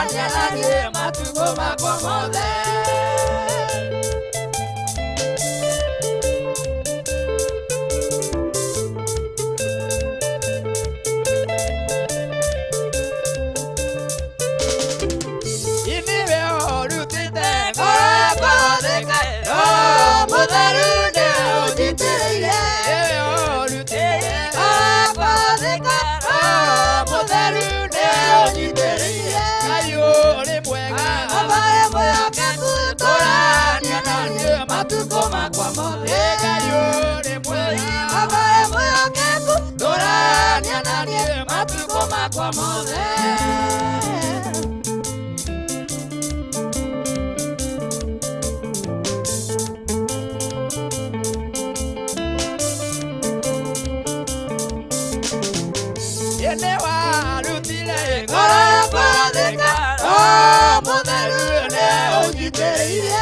Nyananie matuko makomode. Iniwe olutite kode kairo mudarune ojiteire. Iniwe olutite kode kairo mudarune ojiteire. Matuko makomode gayore mwega abae moyo keku dorani anani matuko makomode. Yene wa rutile korapode karo moderune ojiteire.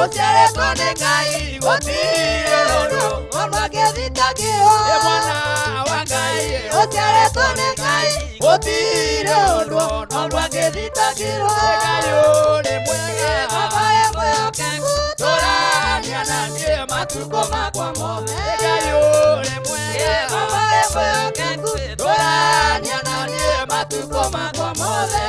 Osiare kone kai gotire ono olwa gedita kio e mwana wangai osiare kone kai gotire ono olwa gedita kio e gayo le mwega abae moyo kengu torani ananie matuko makomode e gayo le mwega abae moyo kengu torani ananie matuko makomode.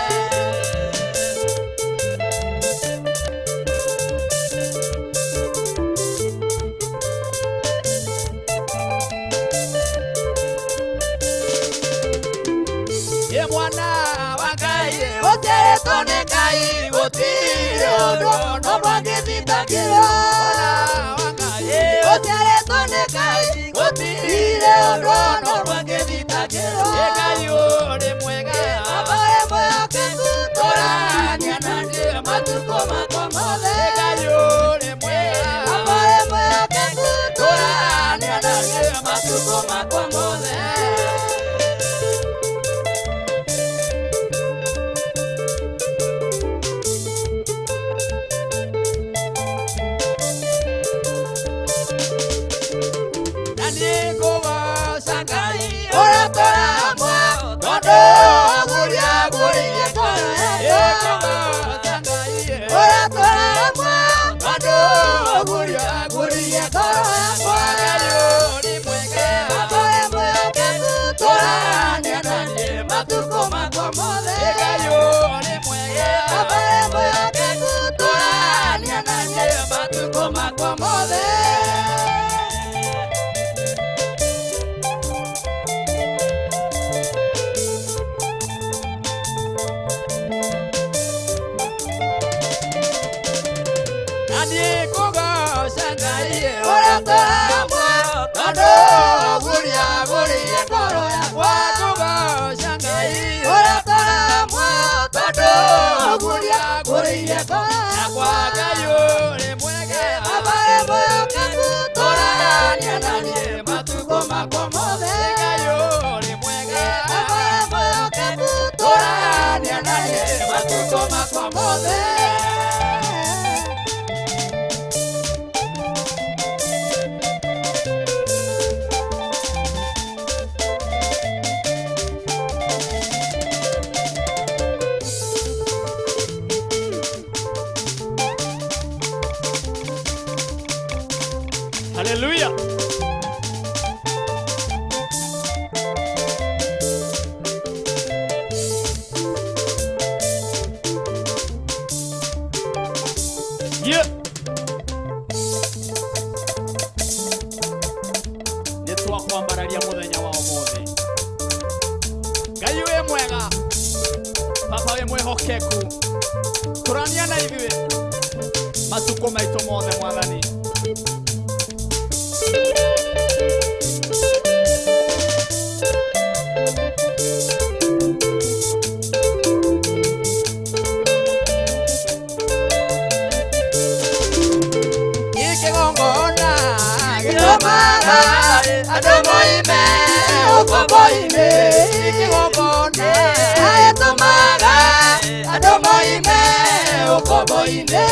Osiare kone kai gotire ono olwa gedita kio osiare kone kai gotire ono olwa gedita kio e gayo le mwega abae moyo kengu torani ananie matuko makomode e gayo le mwega abae moyo kengu torani ananie matuko makomode. Hallelujah. Yeah. Nitwa kwambararia muthenya wa umuthi. Ngai we mwega. Papa we mwehokeku. Turania na ithuĩ. Matuko maitũ mothe Mwathani. oime ukomboine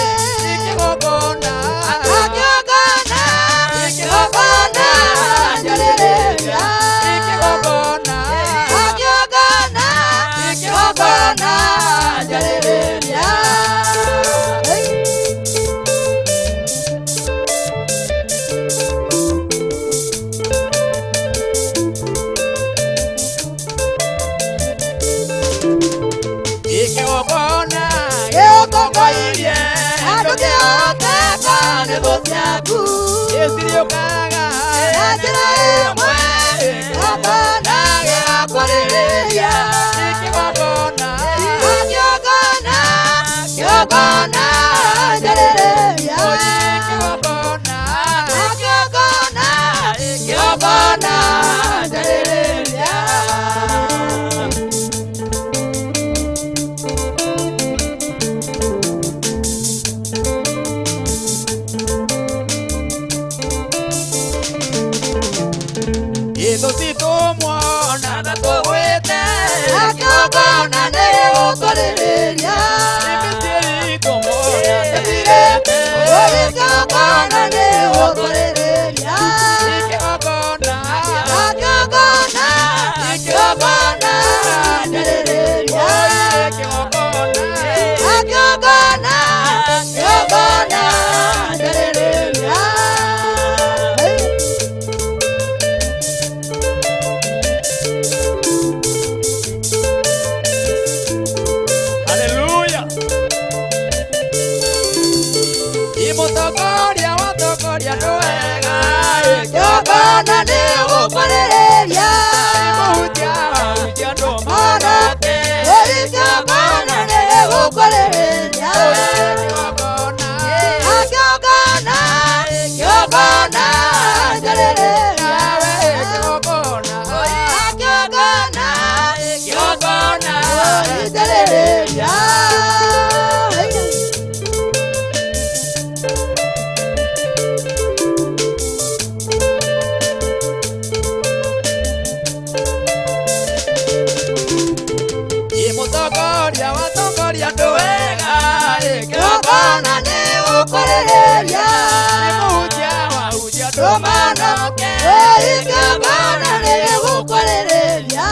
ikigogona akiogana ikigogana njariria ikigogona akiogana ikigogana njariria ikigogona Eokokoirie Adukiokeka Negociaku esiriokaga Ejira imwe Akana Geakoriria ikigogona Akiogana Kiogana Jariria ikigogona Akiogana Kiogana Jariria itusitumwona na tugwite Akiogana Negociaria imitiritumwona Esirete Akiogana Negociaria ikigogona Akiogana Akiogana Jariria ikigogona Akiogana Akiogana Jariria haleluya imutokoria watokoria nduwega Akiogana Negociaria imuhutia wahutia ndumana Manake Akiogana Negociaria ikigogona Akiogana Akiogana Jariria ikigogona Akiogana Akiogana Jariria imutokoria watokoria nduwega Akiogana Negociaria imuhutia wahutia ndumana Romanoke Akiogana Negociaria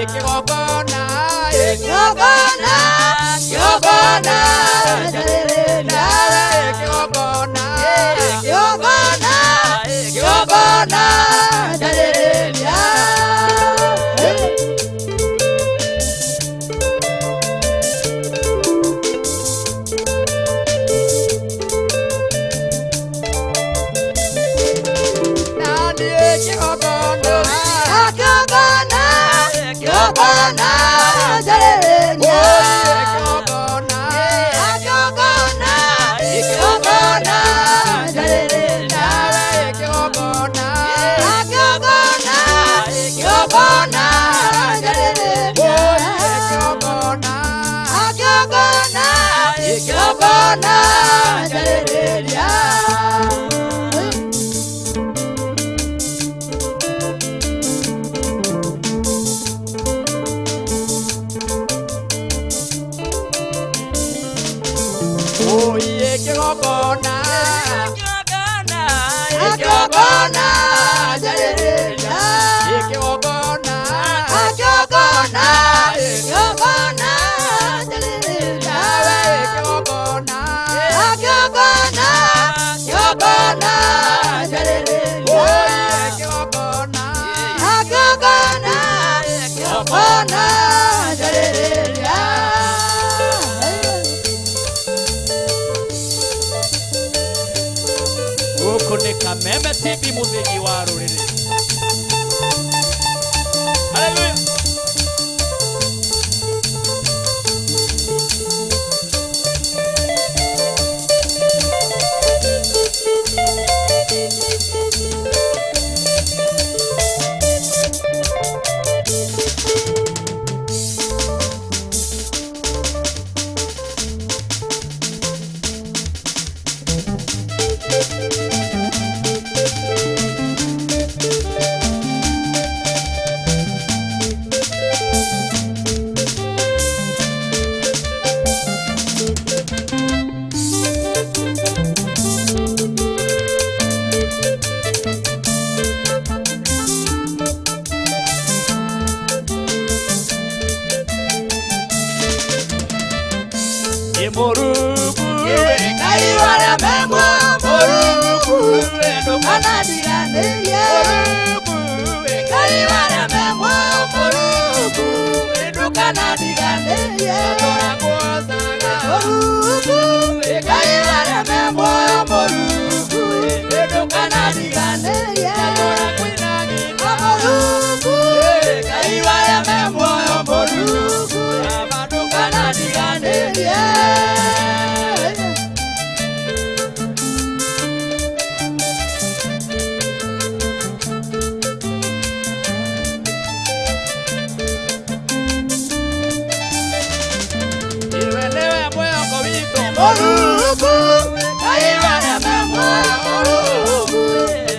ikigogona Akiogana Akiogana Jariria ikigogona Akiogana Akiogana Jariria nani ikigogona Akiogana Akiogana Jariria ikigogona Akiogana Akiogana Jariria ikigogona Akiogana Akiogana Jariria ikigogona Akiogana Akiogana Jariria ikigogona Akiogana Jariria ikigogona Akiogana Akiogana Jariria ikigogona Akiogana Akiogana Jariria ikigogona Akiogana Akiogana Jariria guku ni Kameme TV muthigi wa ruriri haleluya moruku Ngai wale memwa moruku Ndukanadiganirie Ngai wale memwa moruku Ndukanadiganirie Moruku Ngai wale memwa moruku Ndukanadiganirie Moruku Ngai wale memwa moruku Ndukanadiganirie Moruku, Ngai wale memwa moruku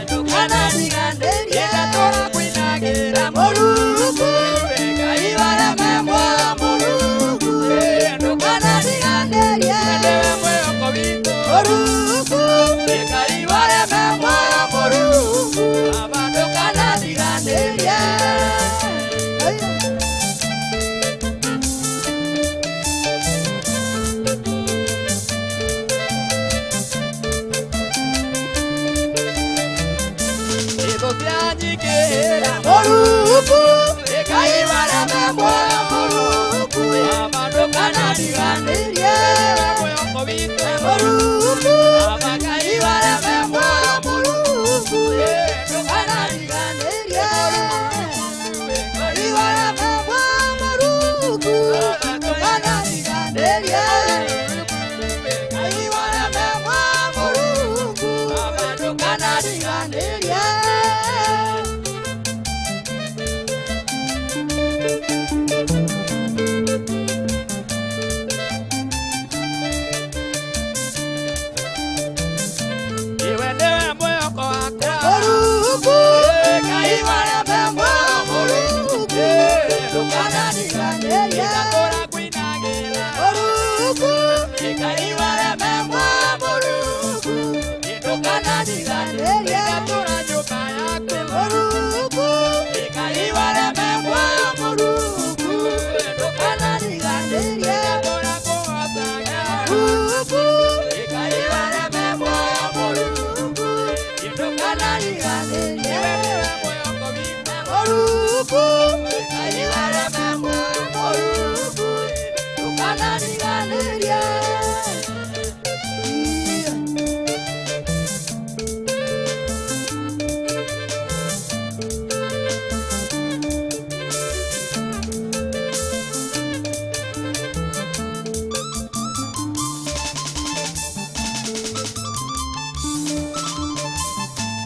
Ndukanadiganirie Moruku, Ngai wale memwa moruku Ndukanadiganirie Moruku, Ngai wale memwa moruku Ndukanadiganirie Moruku, Ngai wale memwa moruku Ndukanadiganirie Moruku, Ngai wale memwa moruku Ndukanadiganirie Ngai wale memwa moruku Ndukanadiganirie Ngai wale memwa moruku Ndukanadiganirie Moruku, Ngai wale memwa moruku Ndukanadiganirie Moruku, Ngai wale memwa moruku Ndukanadiganirie Moruku, Ngai wale memwa moruku Ndukanadiganirie Moruku, Ngai wale memwa moruku Ndukanadiganirie Moruku, Ngai wale memwa moruku Ndukanadiganirie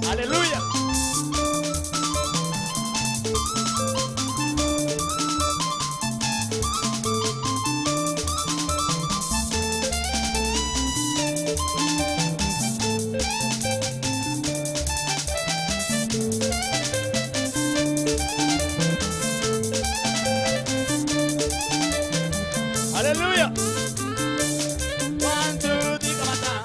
Hallelujah. Hallelujah. 1, 2, 3, kamata.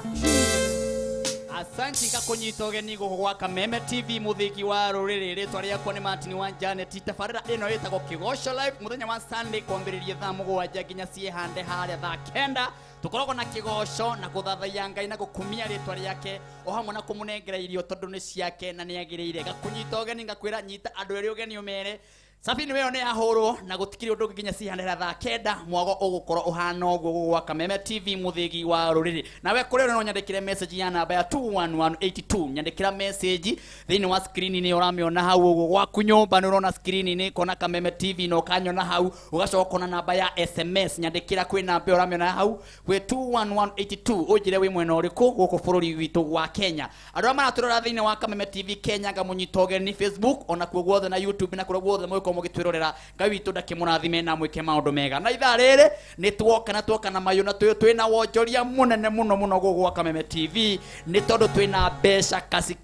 Asanti kakunyita ugeni guku gwa Kameme TV muthiki wa ruriri ritwa riakwa ni Martin wa Janet tabarira ino yetagwo Kigosho Live muthenya wa Sunday kwambiriria thaa 7 nginya ciehande haria thaa 9 tukoragwo na kigosho na kuthathaiya Ngai na gukumia ritwa riake o hamwe na kumunengera irio tondu ni ciake na ni agirire gakunyita ugeni ngakwira nyita andu eri ugeni umere Safi niwe one ahoro na gutikiri undu nginya cihandira thaa 9 mwago ugukorwo uhana uguo gwa Kameme TV muthigi wa ruriri nawe kuri no nyandikire message ya namba ya 21182 nyandikira message thini wa screen ni uramiona hau uguo gwaku nyumba ni urona screen ni kona Kameme TV no kanyona hau ugacoka na namba ya SMS nyandikira kwi namba uramiona hau kwi 21182 ujire wi mwena uriku guku bururi witu wa Kenya andu amana turora thini wa Kameme TV Kenya ngamunyitoge ni Facebook ona kuo guothe na YouTube na kuo guothe mwiko mugitwirorera Ngai witu ndakimurathime na mwike maundu mega na itha riri ni twoka na mayu na twina wonjoria munene muno gwa Kameme TV ni tondu twina besha kasi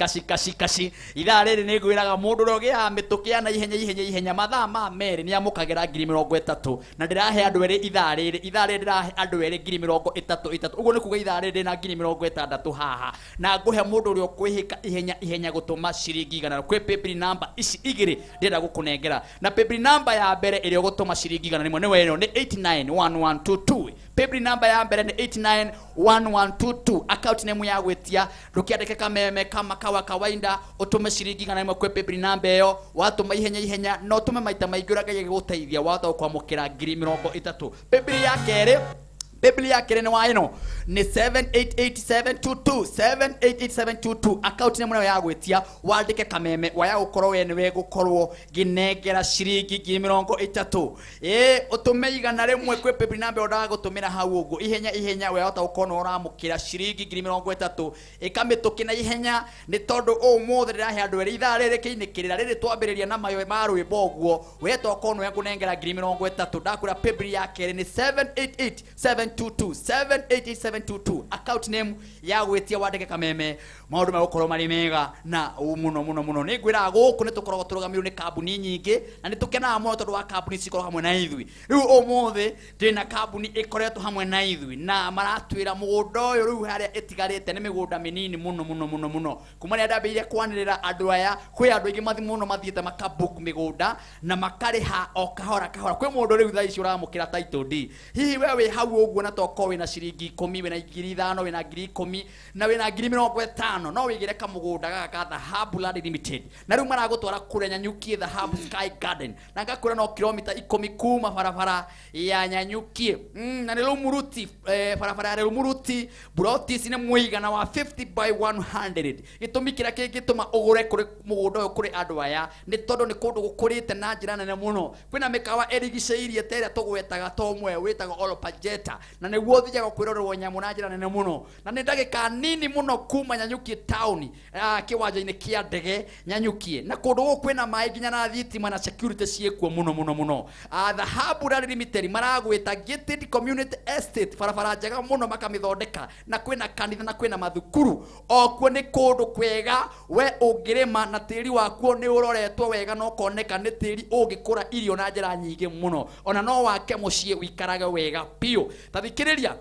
itha riri ni ngwiraga mundu rogia mitukia na ihenya mathaa ma meri ni amukagira 30 na ndirahe andu eri itha riri ndirahe andu eri 30 uguo ni kuga itha riri na 60 haha na nguhe mundu uri okwihika ihenya gutuma ciringi 100 kwi PayPal number ici igiri ndira gukunengera na PayPal number ya mbere iri gutuma ciringi 100 ni wewe ni 891122 Paybill number ya mbere ni 891122. Account name ya gwetia ndukiandike Kameme kama kawaida utume shiringi ngana imwe kwe paybill number yo watuma ihenya no tume maita maingĩ ũrĩa Ngai gũteithia watho kwamũkĩra 30,000. Paybill ya kerĩ Biblia yake ni waino ni 788722 788722. Account name nayo ya gwetia wandike Kameme waya gukorwo we niwe gukorwo ginengera shiringi 30,000. Utume igana rimwe kwe paybill number odaga gutumira hau uguo ihenya we hota ukono uramukira shiringi 30,000 ikamitũkina ihenya ni tondu ũmũthĩ ndĩrahe andũ erĩ ithaa rĩrĩ kĩinĩkĩrĩra rĩrĩ twambĩrĩria na mayo ma rwĩmbo ũguo we tokono we kunengera 30,000. Ndakura paybill yake ni 788722. Account name ya gwetia wandike Kameme maundu magukorwo mari mega na muno ni ngwira guku ni tukoragwo turugamirwo ni kambuni nyingi na ni tukenaga muno tondu wa kambuni cikoragwo hamwe na ithui. Riu umuthi ndina kambuni ikoretwo hamwe na ithui na maratwira mugunda uyu riu haria itigarite ni migunda minini muno kuma ni ndambiire kwanirira andu aya kwi andu ingi mathi muno mathiete makabook migunda na makariha o kahora kwi mundu riu thaa ici uramukira title deed. Hihi wewe hau uguo na toko wina shiringi 10 wina 5,000 wina 10,000 na wina 50,000 no wigire kamugunda gaka Dhahabu Land Limited na riu maragutwara kure Nyanyukie Dhahabu Sky Garden na ngakura no kilomita 10 kuma barabara ya Nyanyukie na ni Rumuruti barabara ya Rumuruti broti sine muigana wa 50 by 100. Gitumi kira gituma ugure kuri mugunda uyu kuri andu aya ni tondu ni kundu gukurite na njira nene muno. Kwina mikawa erigiceirie tere tugwetaga tomwe witaga Olopajeta na niguo thiaga kwirorerwo nyamu na njira nene muno na ni ndagika nini muno kuma Nyanyukie town kiwanja-ini kia ndege Nyanyukie na kundu guku kwina mai nginya na thitima na security ciekuo muno. Dhahabu Land Limited maragwita gated community estate barabara njega muno makamithondeka na kwina kanitha na kwina mathukuru okuo ni kundu kwega we ungirima na tiri wakuo ni uroretwo wega no koneka ni tiri ungikura irio na njira nyingi muno ona no wake mucie wikarage wega pio. Tathikiriria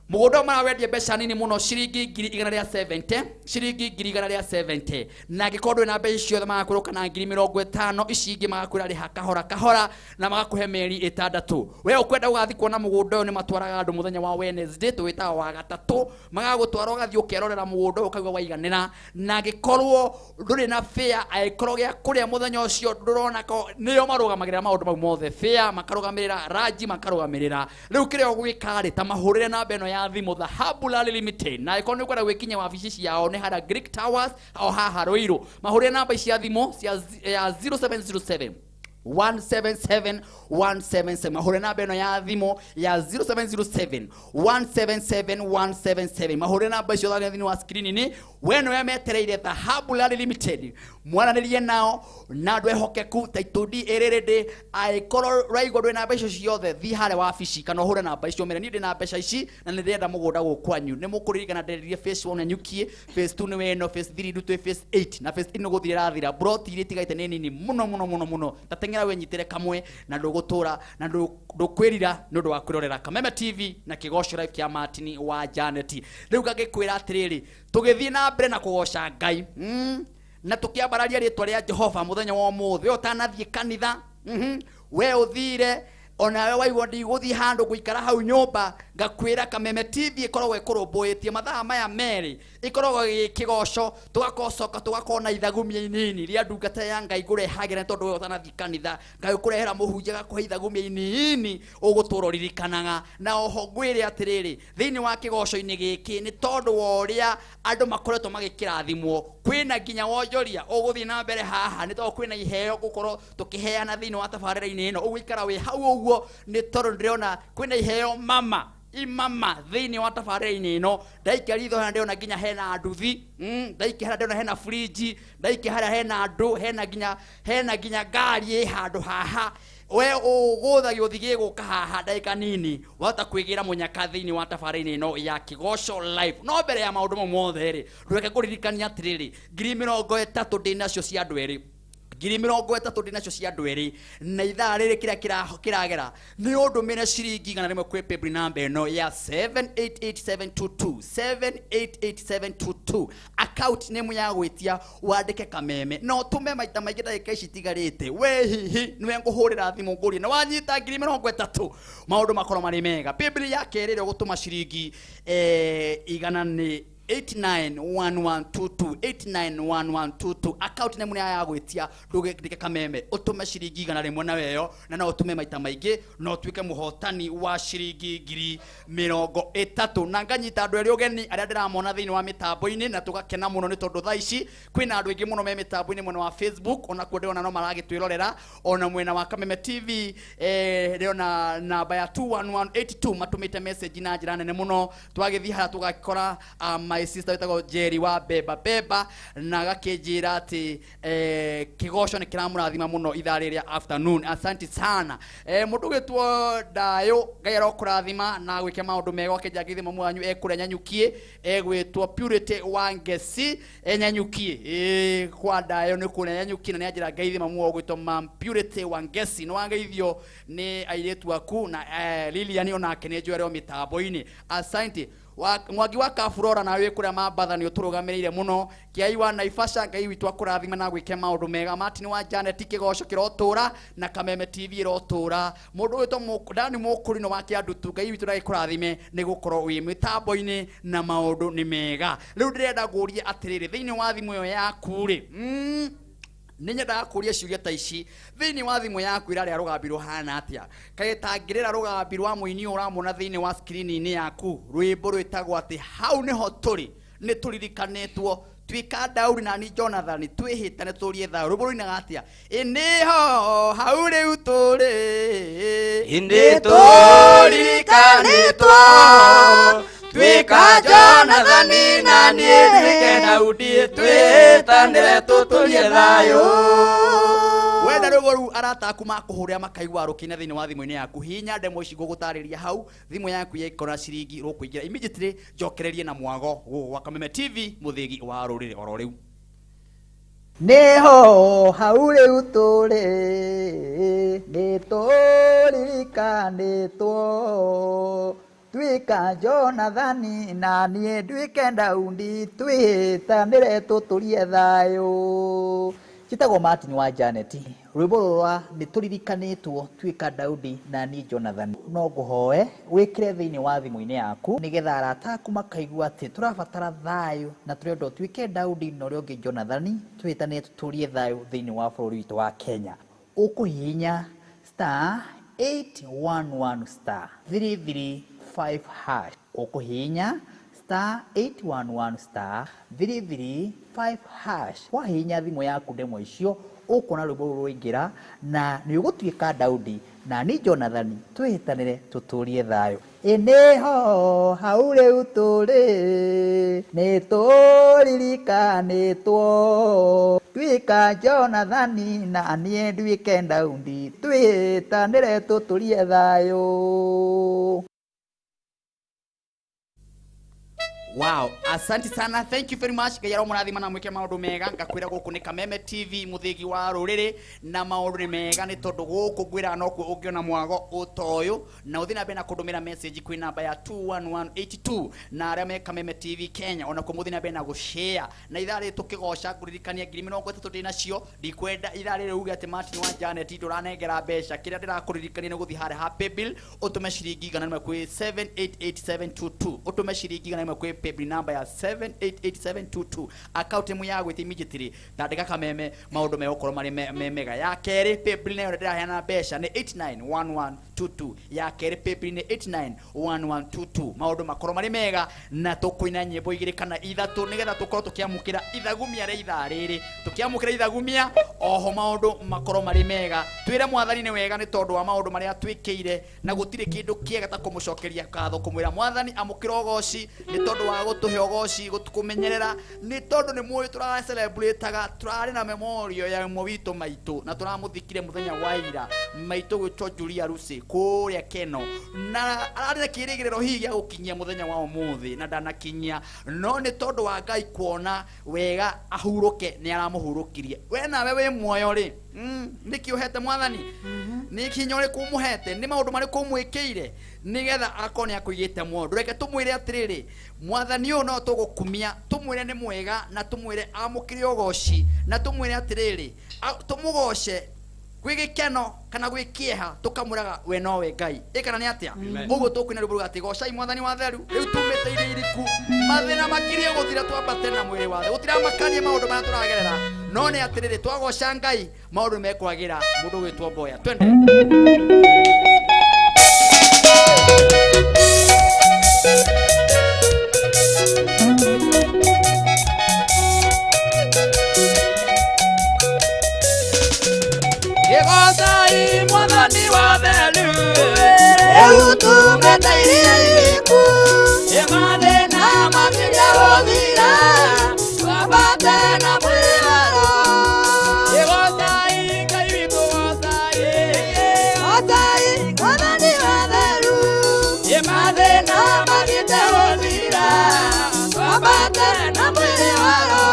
mugunda marawendia mbeca nini muno shiringi 170 shiringi 170 na gikorwo na mbeca icio magakuruka na 50,000 ici ingi magakwira riha kahora na magakuhe meri 6. we ukwenda ugathi kuona mugunda ni matwaraga andu muthenya wa Wednesday twitaga wa gatatu magagutwara ugathi ukerorera mugunda ukagwa waiganira na gikorwo nduri na fair aikorwo gya kuria muthenya ucio ndurona ko niyo marugamagira maundu mau mothe fair makarugamirira raji makarugamirira riu kirio gwika ri ta mahurire na beno ya thimu Dhahabu Land Limited na ikono kwenda gwikinya wabici ciao ni hara Greek Towers au haha Roiro mahurire namba cia thimu cia 0707 177 mahore namba eno ya thimo ya 0707 177 mahore namba icio thani thini wa screen ni weno ya metereire Dhahabu Land Limited mwananirie nao na ndwe hokeku taitudi ererede aikoro raigo ndwe namba icio ciothe thi hare wa afici kana hore namba icio mere ni ndi namba ici na ni ndenda mugunda gukwanyu ni mukuririkana nderirie phase 1 Nyanyukie phase 2 ni weno phase 3 ndutwe phase 8 na phase 3 no guthira thira broti iri tigaite nini muno tatengera we nyitire kamwe na ndugutura na ndukwirira nundu wa kwirorera Kameme TV na Kigosho Live kia Martin wa Janet. Riu gagikwira atiriri tugithii na mbere na kugosha Ngai na tukiambararia ritwa ria Jehova muthenya wa umuthi utanathie kanitha we uthire ona we waigwa ndiguthi handu guikara hau nyumba ngakwira Kameme TV ikoragwo ikurumbuitie mathaa maya meri ikoragwo gikigosho tugakocoka tugakona ithagumia inini ria ndungata ya Ngai ngurehagira tondu we utanathie kanitha Ngai kurehera muhunjia gakuhe ithagumia inini ugutura ririkanaga na oho ngwire atiriri thiini wa kigosho-ini giki ni tondu wa uria andu makoretwo magikirathimwo kwina nginya wonjoria uguthii na mbere haha ni tondu kwina iheo gukorwo tukiheana thiini wa tabarira-ini ino ugikara wi hau ni tondu ndiriona kwina iheo imama thiini wa tabarira-ini ino ndaikari itho hana ndiona nginya hena nduthi ndaikari ndiona hena fridge ndaikari haria hena andu hena nginya ngari handu haha we uguthagio uthigi guka haha ndaika nini wata kwigira munyaka thiini wa tabarira-ini ino ya Kigosho Live no mbere ya maundu mothe ri ndweke kuririkania atiriri 30,000 ndinacio cia andu eri ngiri 30 ndinacio cia ndweri na ithaa riri kiria kiragera ni undumire ciringi igana rimwe kwi paybill number eno ya 788722 788722 account name ya gwitia wandike Kameme no tume maita maingi ndagika ici tigarite we hihi niwe nguhurira thimu nguri na wanyita ngiri 30 maundu makoro mari mega paybill ya kerire gutuma ciringi igana ni 891122 891122 account name ya gwitia ndugike Kameme utume ciringi igana rimwe na weyo na no utume maita maingi no twike muhotani wa ciringi ngiri 30 na nganyita andu eri ugeni aria ndiramona thiini wa mitambo-ini na tugakena muno ni tondu thaa ici kwina andu aingi muno me mitambo-ini mwena wa Facebook ona kuo ndiona no maragitwirorera ona mwena wa Kameme TV ndiona namba ya 21182 matumite message na njira nene muno twagithii hara tugakora my sister witago Jerry wa beba na gakinjira ati kigosho ni kiramurathima muno ithaa riria afternoon asante sana mundu gitwo Dayo gairo kurathima na gwike maundu mega akinjagithi mamu wanyu ekure nyanyukie egwitwo Purity Wangeci nyanyukie kwa Dayo ni kure nyanyukie na njira ngeithi mamu ogwitwo Mam Purity Wangeci no wangeithio ni airetu aku na Lilian ona akenejwe reo mitambo-ini asante Mwagi wa Kafurora na we kuria mabatha ni uturugamirire muno kiai wa Naivasha ngai witu akurathima na gwike maundu mega Martin wa Janet kigosho kirotura na Kameme TV irotura mundu wito mukudani mukuri no wake andutu ngai witu na ikurathime ni gukorwo wi mitambo-ini na maundu ni mega riu ndirenda guria atiriri thiini wa thimu yo yaku ri ninyenda kuria ciuria ta ici thiini wa thimu yaku irari arugambirwo hana atia kae tangirira rugambirwo muini uramona thiini wa screen ini yaku rwimbo rwitagwo ati hau niho turi ni turirikanetwo twika Daudi na ni Jonathan twihitane turie tha rwimbo ruinaga atia iniho hau riu turi indi turirikanetwo twika Jonathan na ni twike Daudi twitanire tuturie thayo wenda rũgoru arata aku makuhuria makaigwa rukine thiini wa thimu-ini yaku hinya ndemo ici ngugutariria hau thimu yaku yekora ciringi rukuingira immediately njokererie na mwago wa Kameme TV muthigi wa rurire oro riu niho hau riu turi niturikanitwo twika Jonathan na nie ndwike Daudi twitanire tuturie thayo Chitago Martin wa Janet rwimbo rwa nituririkanitwo twika Daudi na ni Jonathan no nguhoe wikire thiini wa thimu-ini yaku nigetha arata aku makaigua ati turabatara thayo na turendo twike Daudi no rio ngi Jonathan twitane tuturie thayo thiini wa bururi witu wa Kenya ukuhinya *811 *335# ukuhinya *811 *335# wahinya thimu yaku ndemo icio ukona rwimbo rwingira na ni ugutwika Daudi na ni Jonathan twihitanire tuturie thayo iniho hau riu turi nituririkanitwo twika Jonathan na nie ndwike Daudi twihitanire tuturie thayo. Wow, asante sana. Thank you very much. Gayaro murathima na mwike maundu mega ngakwira guku ni Kameme TV muthigi wa ruriri na maundu mega ni tondu guku gwira no ku ungiona mwago utoyo na uthina bena kudumira message kwi namba ya 21182 na aria me Kameme TV Kenya ona ku muthina bena gushare na ithari tukigosha kuririkania ngiri 30 ndina cio ndikwenda ithari ruga ati Martin wa Janet nduranengera besha kiria ndirakuririkania ni guthi hare happy bill utume ciringi igana rimwe kwi 788722 utume ciringi igana rimwe kwi paybill number ya 788722 account mu ya gwiti immediately ndandika Kameme maundu me ukoro mari mega ya keri paybill nayo ndiraheana besha ni 891122 ya keri paybill ni 891122 maundu makoro mari mega na tukuina nyimbo igiri kana ithatu nigetha tukoro tukiamukira ithagumia ri ithariri tukiamukira ithagumia oho maundu makoro mari mega twire mwathani ni wega ni tondu wa maundu mari atwikire na gutire kindu kiega ta kumucokeria katho kumwira mwathani amukira ugoci ni tondu wa gutuhe ogoci gutukumenyerera ni tondu ni muyi tura celebrateaga turari na memorial ya mwitu maitu na turamuthikire muthenya wa ira maitu gwitwo Julia Rusi kuria Keno na arari na kirigiriro hihi ya gukinyia muthenya wa umuthi na ndanakinyia no ni tondu wa Ngai kuona wega ahuruke ni aramuhurukirie we nawe wi muoyo ri niki uhete mwathani niki nyore kumuhete ni maundu mari kumwikiire nigetha akone akuigite muoyo reke tumwire atiriri mwathani uyu no tugukumia tumwire ni mwega na tumwire amukire ogoci na tumwire atiriri tumugoce gwigikeno kana gwikieha tukamuraga we nowe Ngai ikana ni atia uguo tukwina rubuga ati gocai mwathani wa theru riu tumite ire iriku mathina makirie guthira twambate na mwiri wathe gutira makanie maundu mara turagerera no ni atiriri twagoca Ngai maundu mekwagira mundu gwitwo Boya twende Gocai mwathani wa theru riu tumite ire iriku mathina makirie guthira twambate na mwiri waro gocai Ngai witu gocai mwathani wa theru mathina makirie guthira twambate na mwiri waro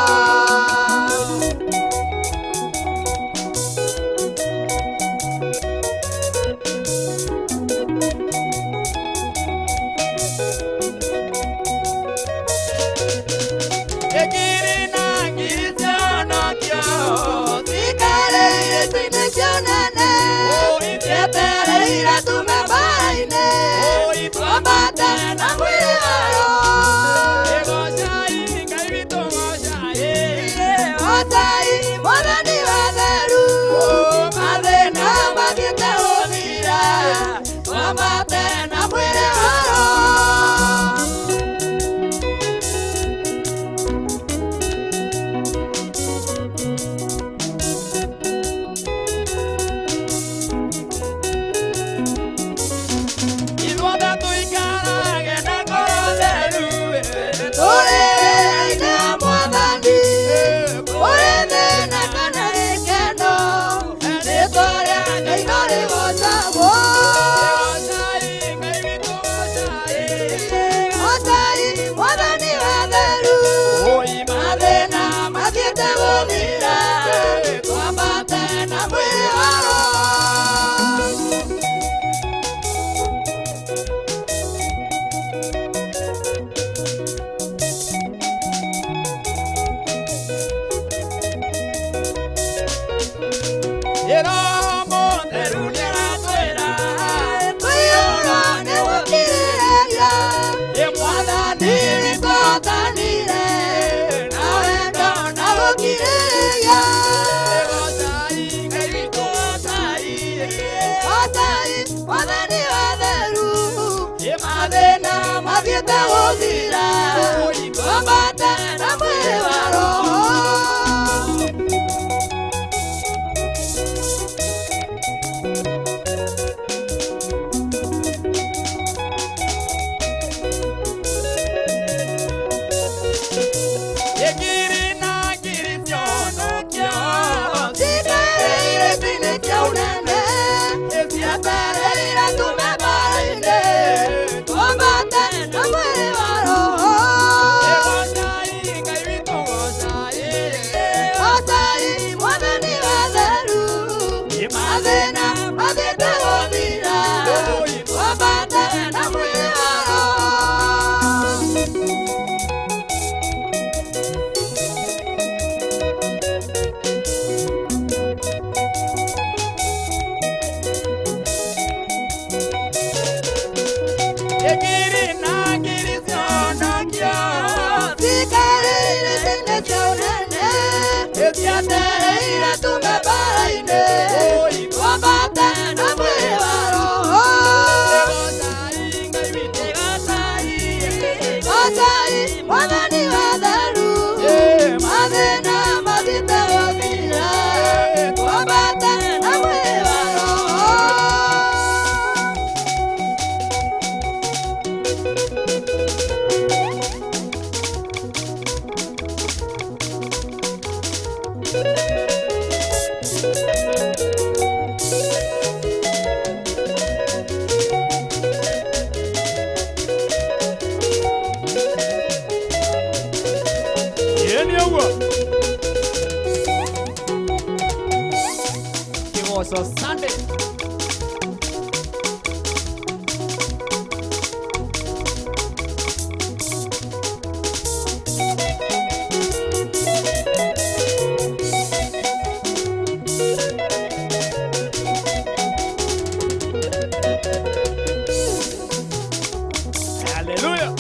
Hallelujah.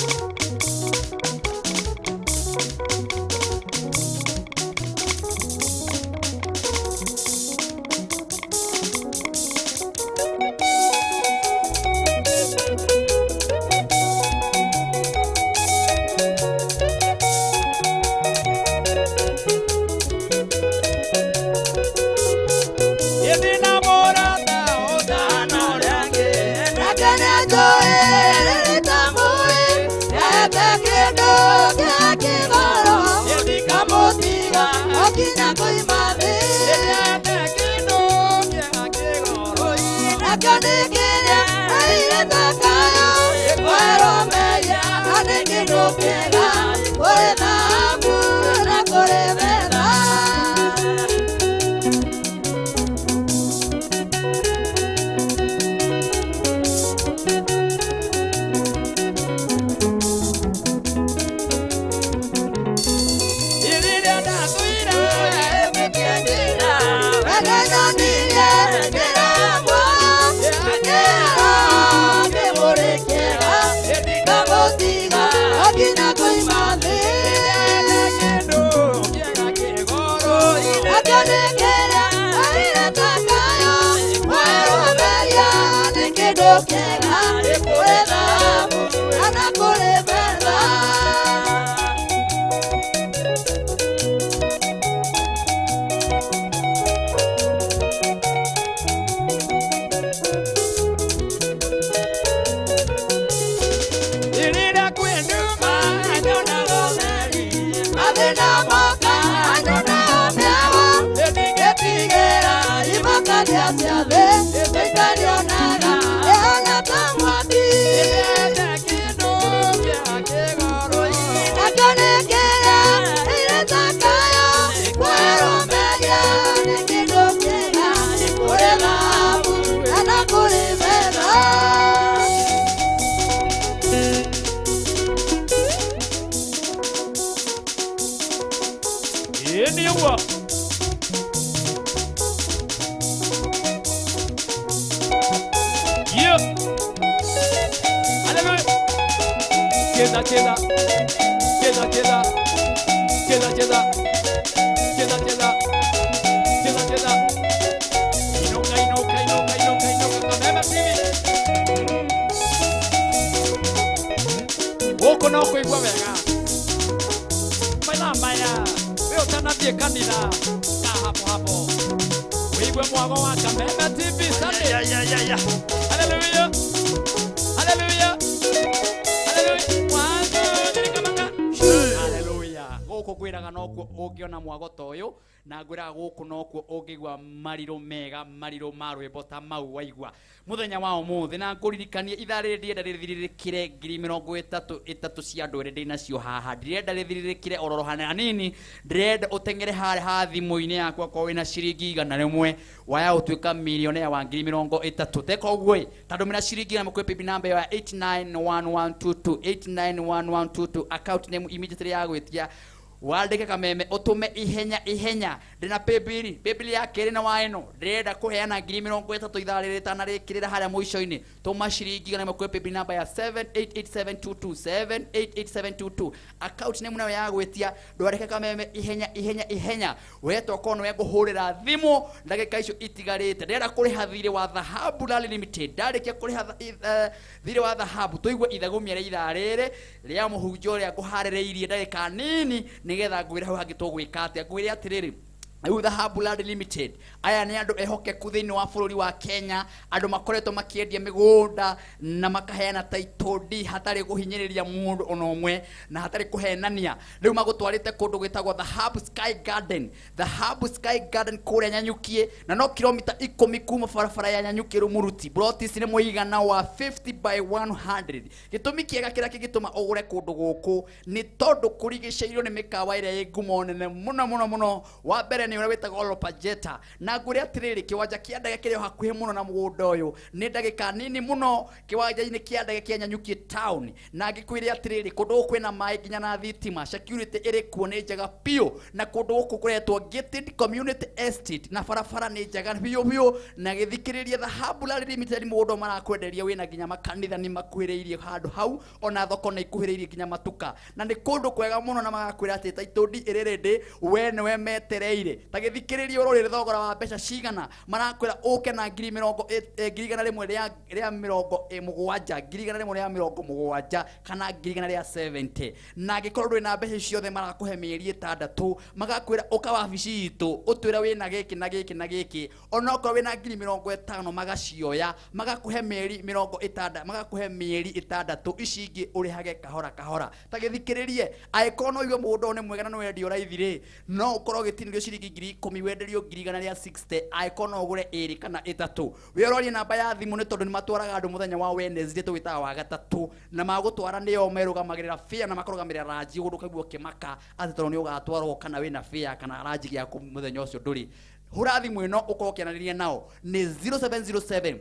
Hallelujah. Hallelujah. Hallelujah. Goko kwiraga nokuo ungiona mwagoto uyu na ngwiraga guku nokuo ungigwa mariro mega mariro ma rwimbo ta mau waigua muthenya wa umuthi na nguririkanie ithari ndienda rithiririkire 33 cia andu ere nacio haha ndirenda rithiririkire ororohane hanini ndirenda utengere hare ha thimu-ini yakwa kwa wina ciringi 100 waya utuika millionaire wa 30 teka ugwe tandu mina ciringi na mukwe pipi namba ya 891122 891122 account name immediately ya gwitia wandike Kameme utume ihenya ndina paybill ya keri na waino ndirenda kuheana 30 ithari ritana rikirira haria muico-ini tuma ciringi na mukwe paybill namba ya 788722 788722 account name nayo ya gwitia ndwareke Kameme ihenya wetwa kono we guhurira thimu ndagika icio itigarite ndirenda kuriha thire wa dhahabu Rally Limited ndarikia kuriha thire wa dhahabu tuigwe ithagumia ithari ria muhunjo ria nguharireirie ndagika nini nigetha ngwira hau hangi tugwika atia ngwire atiriri Dhahabu Rally Limited aya ni andu ehokeku thiini wa bururi wa Kenya andu makoretwo makiendia migunda na makaheana title deed hatari guhinyiriria mundu ona umwe na hatari kuhenania riu magutwarite kundu gwitagwo Dhahabu Sky Garden kuria Nyanyukie na no kilomita 10 kuma barabara ya Nyanyukie Rumuruti brotis ni muigana wa 50 by 100 gitumi kiega kira kigituma ugure kundu guku ni tondu kurigiceirio ni mikawa ire ngumo nene muno wa mbere ni ura wetagwo Olopajeta na ngure atiriri kiwanja kia ndege kiri hakuhe muno na mugunda uyu ni ndagika nini muno kiwanja-ini kia ndege kia Nyanyuki town na ngikwire atiriri kundu kwina mai nginya na thitima security iri kuo ni njega pio na kundu guku kuretwo gated community estate na barabara ni njega pio na githikiriria Dhahabu Limited mugunda marakwenderia wina nginya makanitha ni makuhiriirie handu hau ona thoko ni ikuhiriirie nginya matuka na ni kundu kwega muno na magakwira ati taitondi irerede we niwe metereire ta githikiriria urori thogora wa mbeca cigana marakwira uke na 1,170 kana 1,170 na gikorwo ndwi na mbeca ciothe marakuhe mieri 6 magakwira uka wabici itu utwira wina giki na giki na giki onoko wina 50 magacioya magakuhe mieri 60 magakuhe mieri 6 icingi urihage kahora kahora ta githikiririe aikono iwe mundo ne mwega na no wendio raithire no ukorwo gitinirio ciringi 10,000 wenderio 1,160 aikono ugure 2 kana 3 wirori namba ya thimu ni tondu ni matwaraga andu muthenya wa Wednesday tugitaga wa gatatu na magutwara niyo merugamagirira fia na makorugamirira raji gundu kaiguo kimaka ati tondu ni ugatwarwo kana wina fia kana raji giaku muthenya ucio nduri hura thimu ino ukorwo kianariria nao ni 0707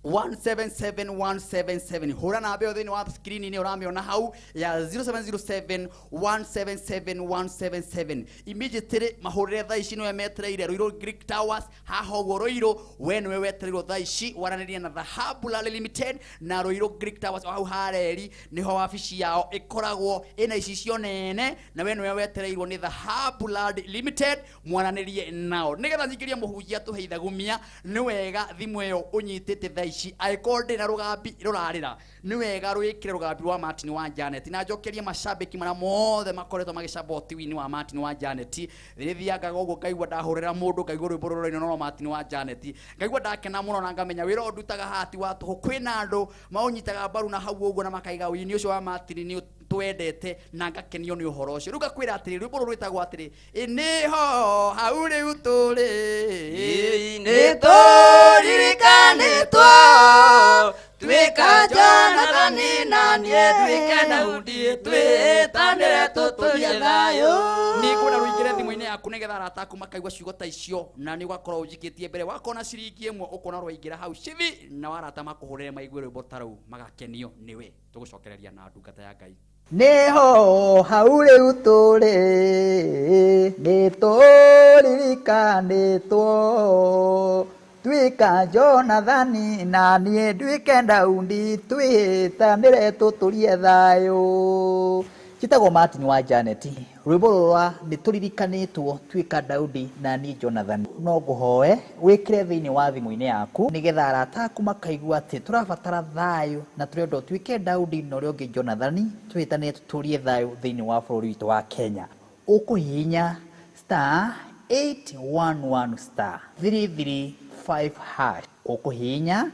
177177 hura na abe thini wa screen ni uramiona hau ya 0707177177 immediately mahurire tha ici no emetreire Roiro Greek Towers haho Roiro when we wetreiro tha ici waraniria na Dhahabu Limited na Roiro Greek Towers hau hareri niho wabici yao ikoragwo ina ici nene na we we wetreirwo ni Dhahabu Limited mwananirie nao nigetha nyikiria muhujia tuheithagumia ni wega thimu yo unyitite tha aikonde na rugambi rurarira ni wega rwikire rugambi rwa Martin wa Janet na njokerie mashabiki mara mothe makoretwo magicaboti wini wa Martin wa Janet thiaga gogo ngaigwa ndahurira mundu ngaigwa rwimbo rurino no Martin wa Janet ngaigwa ndakena muno na ngamenya wira ondutaga hati watu kwina andu maunyitaga mbaru na hau uguo na makaiga wini ucio wa Martin ni twendete na ngakenio ni uhoro ucio ruga kwira atiri rwimbo rwitagwo atiri iniho hau riu turi nituririkaniitwo twika Jonathan na nie twike Daudi twitanire tuturie thayu ni kuna ruingire thimu-ini yaku nigetha arataku makaigwa ciugo ta icio na ni ugakorwo ujikitie mbere wakona ciringi imwe ukona rwaingira hau cithi na warata makuhurire maigwe rwimbo tarau magakenio niwe tugucokereria na ndungata ya Ngai niho hau riu turi nituririkaniitwo twika Jonathan na nie ndwike Daudi twitanire tuturie thayu chitagwo Martin wa Janet rwimbo rwa nituririkaniitwo twika Daudi na nie Jonathan no nguhoe wikire thiini wa thimu-ini yaku nigetha arataku makaigua ati turabatara thayu na turendo twike Daudi no ri ungi Jonathan twitanire tuturie thayu thiini wa bururi witu wa Kenya ukuhinya *811 335 hash ukuhinya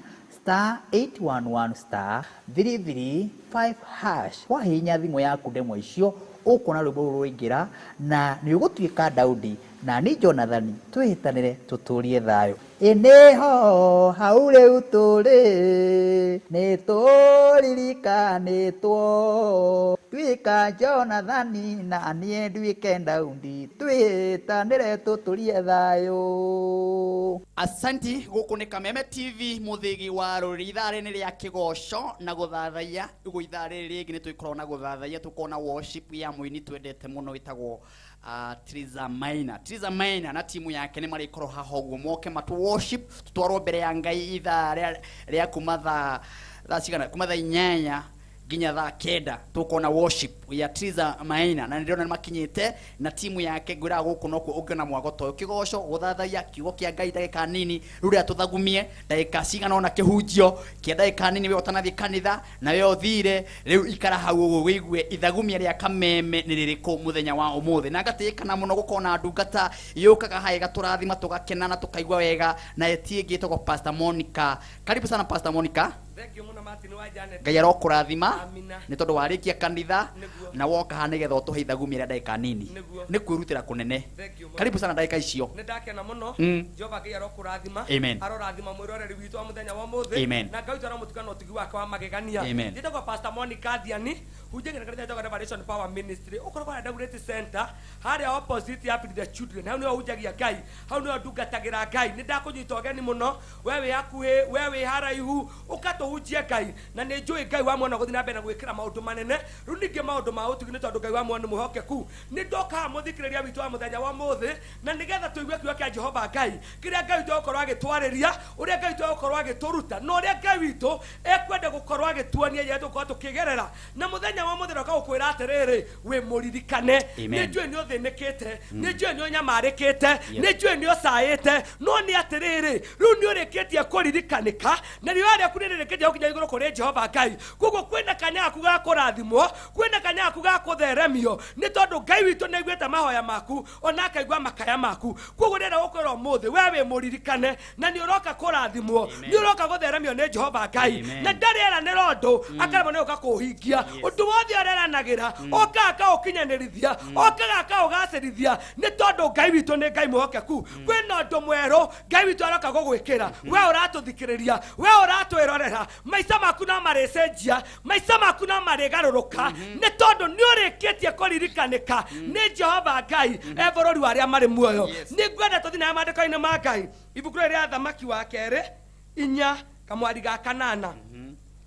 *811 335 hash wahinya thimu yaku ndemwe icio ukona rwimbo rwingira na ni ugutwika Daudi na ni Jonathan twihitanire tuturie thayu iniho hau riu turi nituririkaniitwo twika Jonathan na nie ndwike Daudi twihitanire tuturie thayu asanti guku ni Kameme TV muthigi wa ruri ithare ni ria kigoco na guthathaiya igu ithare ringi ni twikorwo na guthathaiya tukona worship ya muini twendete muno witagwo Triza Maina na timu yake ni marikoro haho guo moke matu worship tutwarwo mbere ya Ngai ithare ria kumatha cigana kumatha 8 ginya thaa 9 tukona worship ya Triza Maina na ndirona makinyite na timu yake ngwira guku no ungiona mwago to kigoco guthathaiya kiugo kia Ngai ndagika nini ruria tuthagumie ndagika cigana ona kihunjio kia ndagika nini we utanathi kanitha na we uthire riu ikara hau wigue ithagumia ria Kameme ni ririko muthenya wa umuthi na ngatikana muno gukona ndungata yukaga haiga turathima tugakena na tukaigwa wega na etie ngitagwo Pastor Monica. Karibu sana Pastor Monica. Ngai arokurathima ni tondu warikia kanitha na woka ha nigetha utuheitha gumira ndagika nini ni kwirutira kunene. Karibu sana ndagika icio. Ni ndakena muno Jehova Ngai arokurathima arorathima mwiroreri witu wa muthenya wa muthi na Ngai twara mutukano utigi wake wa magegania. Nditagwa Pastor Monica Diani hujengera kanitha ya Revelation Power Ministry ukoragwa na Daugret Center hari opposite ya the children. Hau ni hujagia Ngai, hau ni ndungatagira Ngai. Ni ndakunyita ogeni muno wewe yakuhi wewe haraihu ukatuhujia Ngai na ni njui Ngai wa mwana guthi na mbere na gwikira maundu manene. Riu ningi maundu ma utugini tondu Ngai wa mwana muhokeku ni ndoka muthikiriria witu wa muthenya wa muthi na nigetha tuigue kiugo kia Jehova Ngai kiria Ngai witu ukorwo agitwariria uria Ngai witu ukorwo agituruta no uria Ngai witu ekwenda gukorwo agituonia yetu kwa tukigerera na muthenya wa muthi roka gukwira atiriri wi muririkane ni njui ni uthinikite ni njui ni unyamarikite ni njui ni usaite no ni atiriri riu ni urikitie kuririkanika na riu aria kunirikitie ukinya iguru kuri Jehova Ngai kugo kwenda kanya aku ga kurathimwo kwenda kanya aku ga kutheremio ni tondu Ngai witu ni gweta mahoya maku ona akaigwa makaya maku kugo ndenda gukorwo muthi wewe muririkane na ni uroka kurathimwo ni uroka gutheremio ni Jehova Ngai na ndariera ni rondo akaramo ni uka kuhingia undu wothe areranagira okaka ukinyanirithia okaka ugacirithia ni tondu Ngai witu ni Ngai muhokeku kwina undu mwero Ngai witu aroka gugwikira we uratuthikiriria we uratwirorera maica maku na marecenjia maica maku na maregaruruka ni tondu ni urikitie kuririkanika ni Jehova Ngai evorori waria mari muoyo ni ngwenda tuthina mandiko-ini ma Ngai ibuku ria Thamaki wa kere 4 kamwari ga 8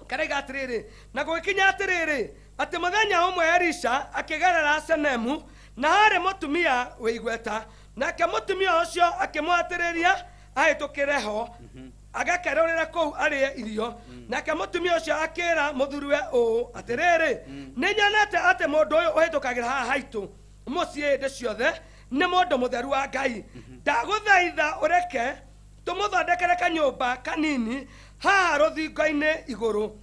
karaiga atiriri na gwikinya atiriri ati muthenya umwe Elisha akigerera Senemu na hari mutumia wigweta nake mutumia ucio akimwatiriria ahitukireho agakerorera kou arie irio nake mutumia ucio akira muthuriwe atiriri ninyonete ati mundu uyu uhitukagira haha haitu mucii ndi ciothe ni mundu mutheru wa Ngai ndaguthaitha ureke tumuthondekere kanyumba kanini haha ruthingo-ini iguru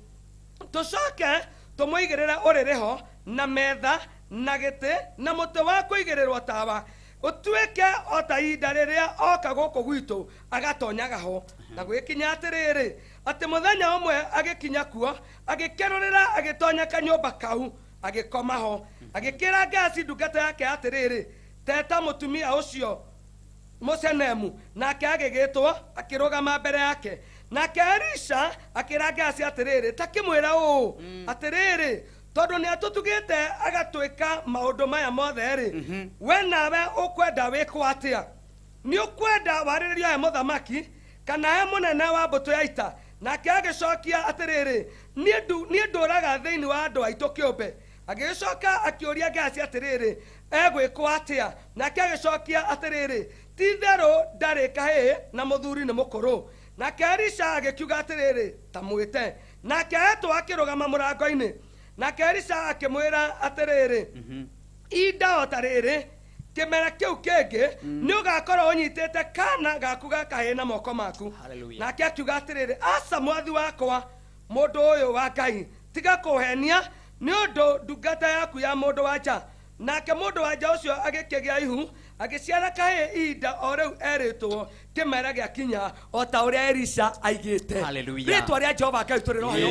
tucoke tumuigirire uririho na metha na giti na muti wa kuigirirwo tawa utuike ota ihinda riria oka guku gwitu agatonyagaho na gwikinya atiriri ati muthenya umwe agikinya kuo agikerorera agitonya kanyumba kau agikomaho agikira Gehazi ndungata yake atiriri teta mutumia ucio Musenemu nake agigitwo akirugama mbere yake nake Elisha akira Gehazi atiriri takimwira atiriri tondu ni atutugite agatwika maundu maya mothe ri we nawe ukwenda wikwo atia ni ukwenda wariririo he muthamaki kana he munene wa mbutu ya ita nake agicokia atiriri ni nduraga thiini wa andu aitu kiumbe agicoka akiuria Gehazi atiriri egwikwo atia nake agicokia atiriri titheru ndari kahi na muthuri ni mukuru nake Elisha agikiuga atiriri tamwite nake etu akirugama murango-ini nake Elisha akimwira atiriri ida otariri kimera kiu kingi ni ugakorwo unyitite kana gaku gakahi na moko maku nake akiuga atiriri asa mwathi wakwa mundu uyu wa Ngai tiga kuhenia ni undu ndungata yaku ya mundu wa nja nake mundu wa nja ucio agikigia ihu agiciara kahi ihinda o riu eritwo kimera giakinya o ta uria Elisha aigite ritwa ria Jehova Ngai turirohyo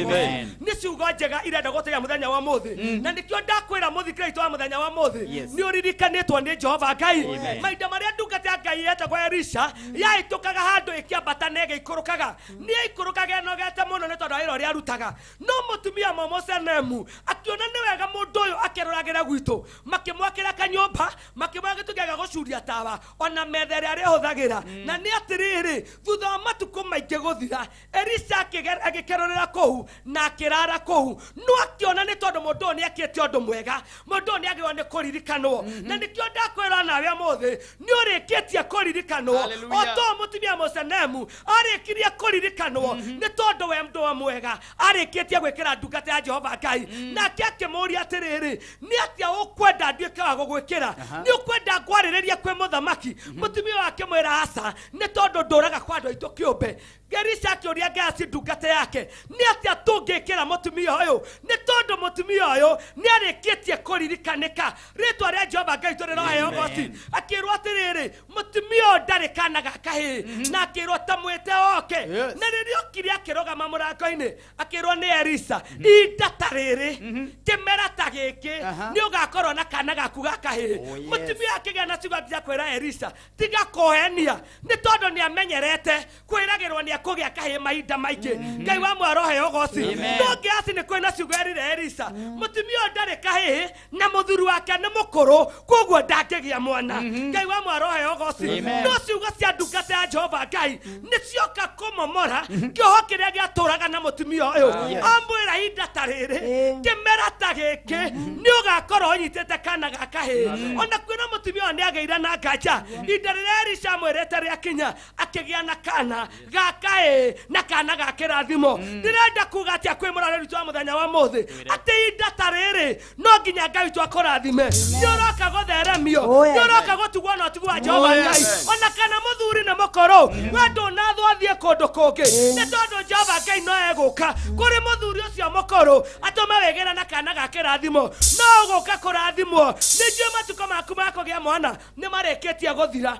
ni ciugo njega irenda gutiga muthenya wa muthi na nikio ndakwira muthikire wa muthenya wa muthi ni uririkanitwo ni Jehova Ngai maida maria ndungata Ngai yetagwo Elisha yaitukaga handu ikiambata nege ikurukaga ni ikurukaga no gete muno ni tondu iro ria rutaga no mutumia Musenemu akiona ni wega mundu uyu akeroragira gwitu makimwakira kanyumba makimwagitugaga gucuria tawa ona methere ari huthagira na ni atiriri thutha wa matuko maingi guthira Elisha agikerorera kou na akirara kou no akiona ni tondu mundu ni akite undu mwega mundu ni agirwo ni kuririkanwo na nikio ndakwira nawe muthi ni urikitie kuririkanwo oto mutumia Musenemu arikirie kuririkanwo ni tondu we mndu wa mwega arikitie gwikira ndungata ya Jehova Ngai na akimuria atiriri ni atia ukwenda ndike wa gugwikira ni ukwenda ngwaririria kwe muthamaki mutumia wake mwira asa nĩ tondũ ndũraga kwa andũ aitũ kĩũmbe. Elisa akĩũria Gehazi ndungata yake, nĩ atĩa tũngĩkĩra mũtumia ũyũ? Nĩ tondũ mũtumia ũyũ nĩ arĩkĩtie kũririkanĩka rĩtwa rĩa Jehova Ngai tũrĩ roheo goci. Akĩrwo atĩrĩrĩ, mũtumia ũyũ ndarĩ kana ga kahĩĩ, na akĩrwo ta mwĩte oke. Na rĩrĩa okire akĩrũgama mũrango-inĩ akĩrwo nĩ Elisa, ihinda ta rĩrĩ kĩmera ta gĩkĩ nĩ ũgakorwo na kana gaku ga kahĩĩ. Mũtumia akĩgĩa na ciugo gĩa kwĩra Elisa, tiga kũhenia, nĩ tondũ nĩ amenyerete kwĩragĩrwo nĩ kũgĩa kahĩĩ mahinda maingĩ. Ngai wa mwarohe ũgoci. No Gehazi nĩ kwĩna ciugo erire Elisa, mũtumia ũyũ ndarĩ kahĩĩ na mũthuri wake nĩ mũkũrũ, koguo ndangĩgĩa mwana. Ngai wa mwarohe ũgoci. No ciugo cia ndungata ya Jehova Ngai nĩ cioka kũmomora kĩoho kĩrĩa gĩatũraga na mũtumia ũyũ. Amwĩra ihinda ta rĩrĩ kĩmera ta gĩkĩ nĩ ũgakorwo ũnyitĩte kana ga kahĩĩ. Ona kwĩna mũtumia ũyũ nĩ agĩire na nganja, ihinda rĩrĩa Elisa amwĩrĩte rĩakinya akĩgĩa na kana ga kahĩĩ na kana ga kĩrathimo. Ndĩrenda kuga atĩa kwĩ mũrarĩri wa mũthenya wa mũthĩ atĩ ihinda ta rĩrĩ no nginya Ngai witũ akũrathime. Nĩ ũroka gũtheremio, nĩ ũroka gũtugwo na ũtugu wa Jehova Ngai. Ona kana mũthuri nĩ mũkũrũ, we ndũnathwo athiĩ kũndũ kũngĩ, nĩ tondũ Jehova Ngai no egũka kũrĩ mũthuri ũcio mũkũrũ atũme wĩgĩra na kana ga kĩrathimo. No ũgũka kũrathimwo. Nĩ njũĩ matukũ maku ma kũgĩa mwana nĩ marĩkĩtie gũthira.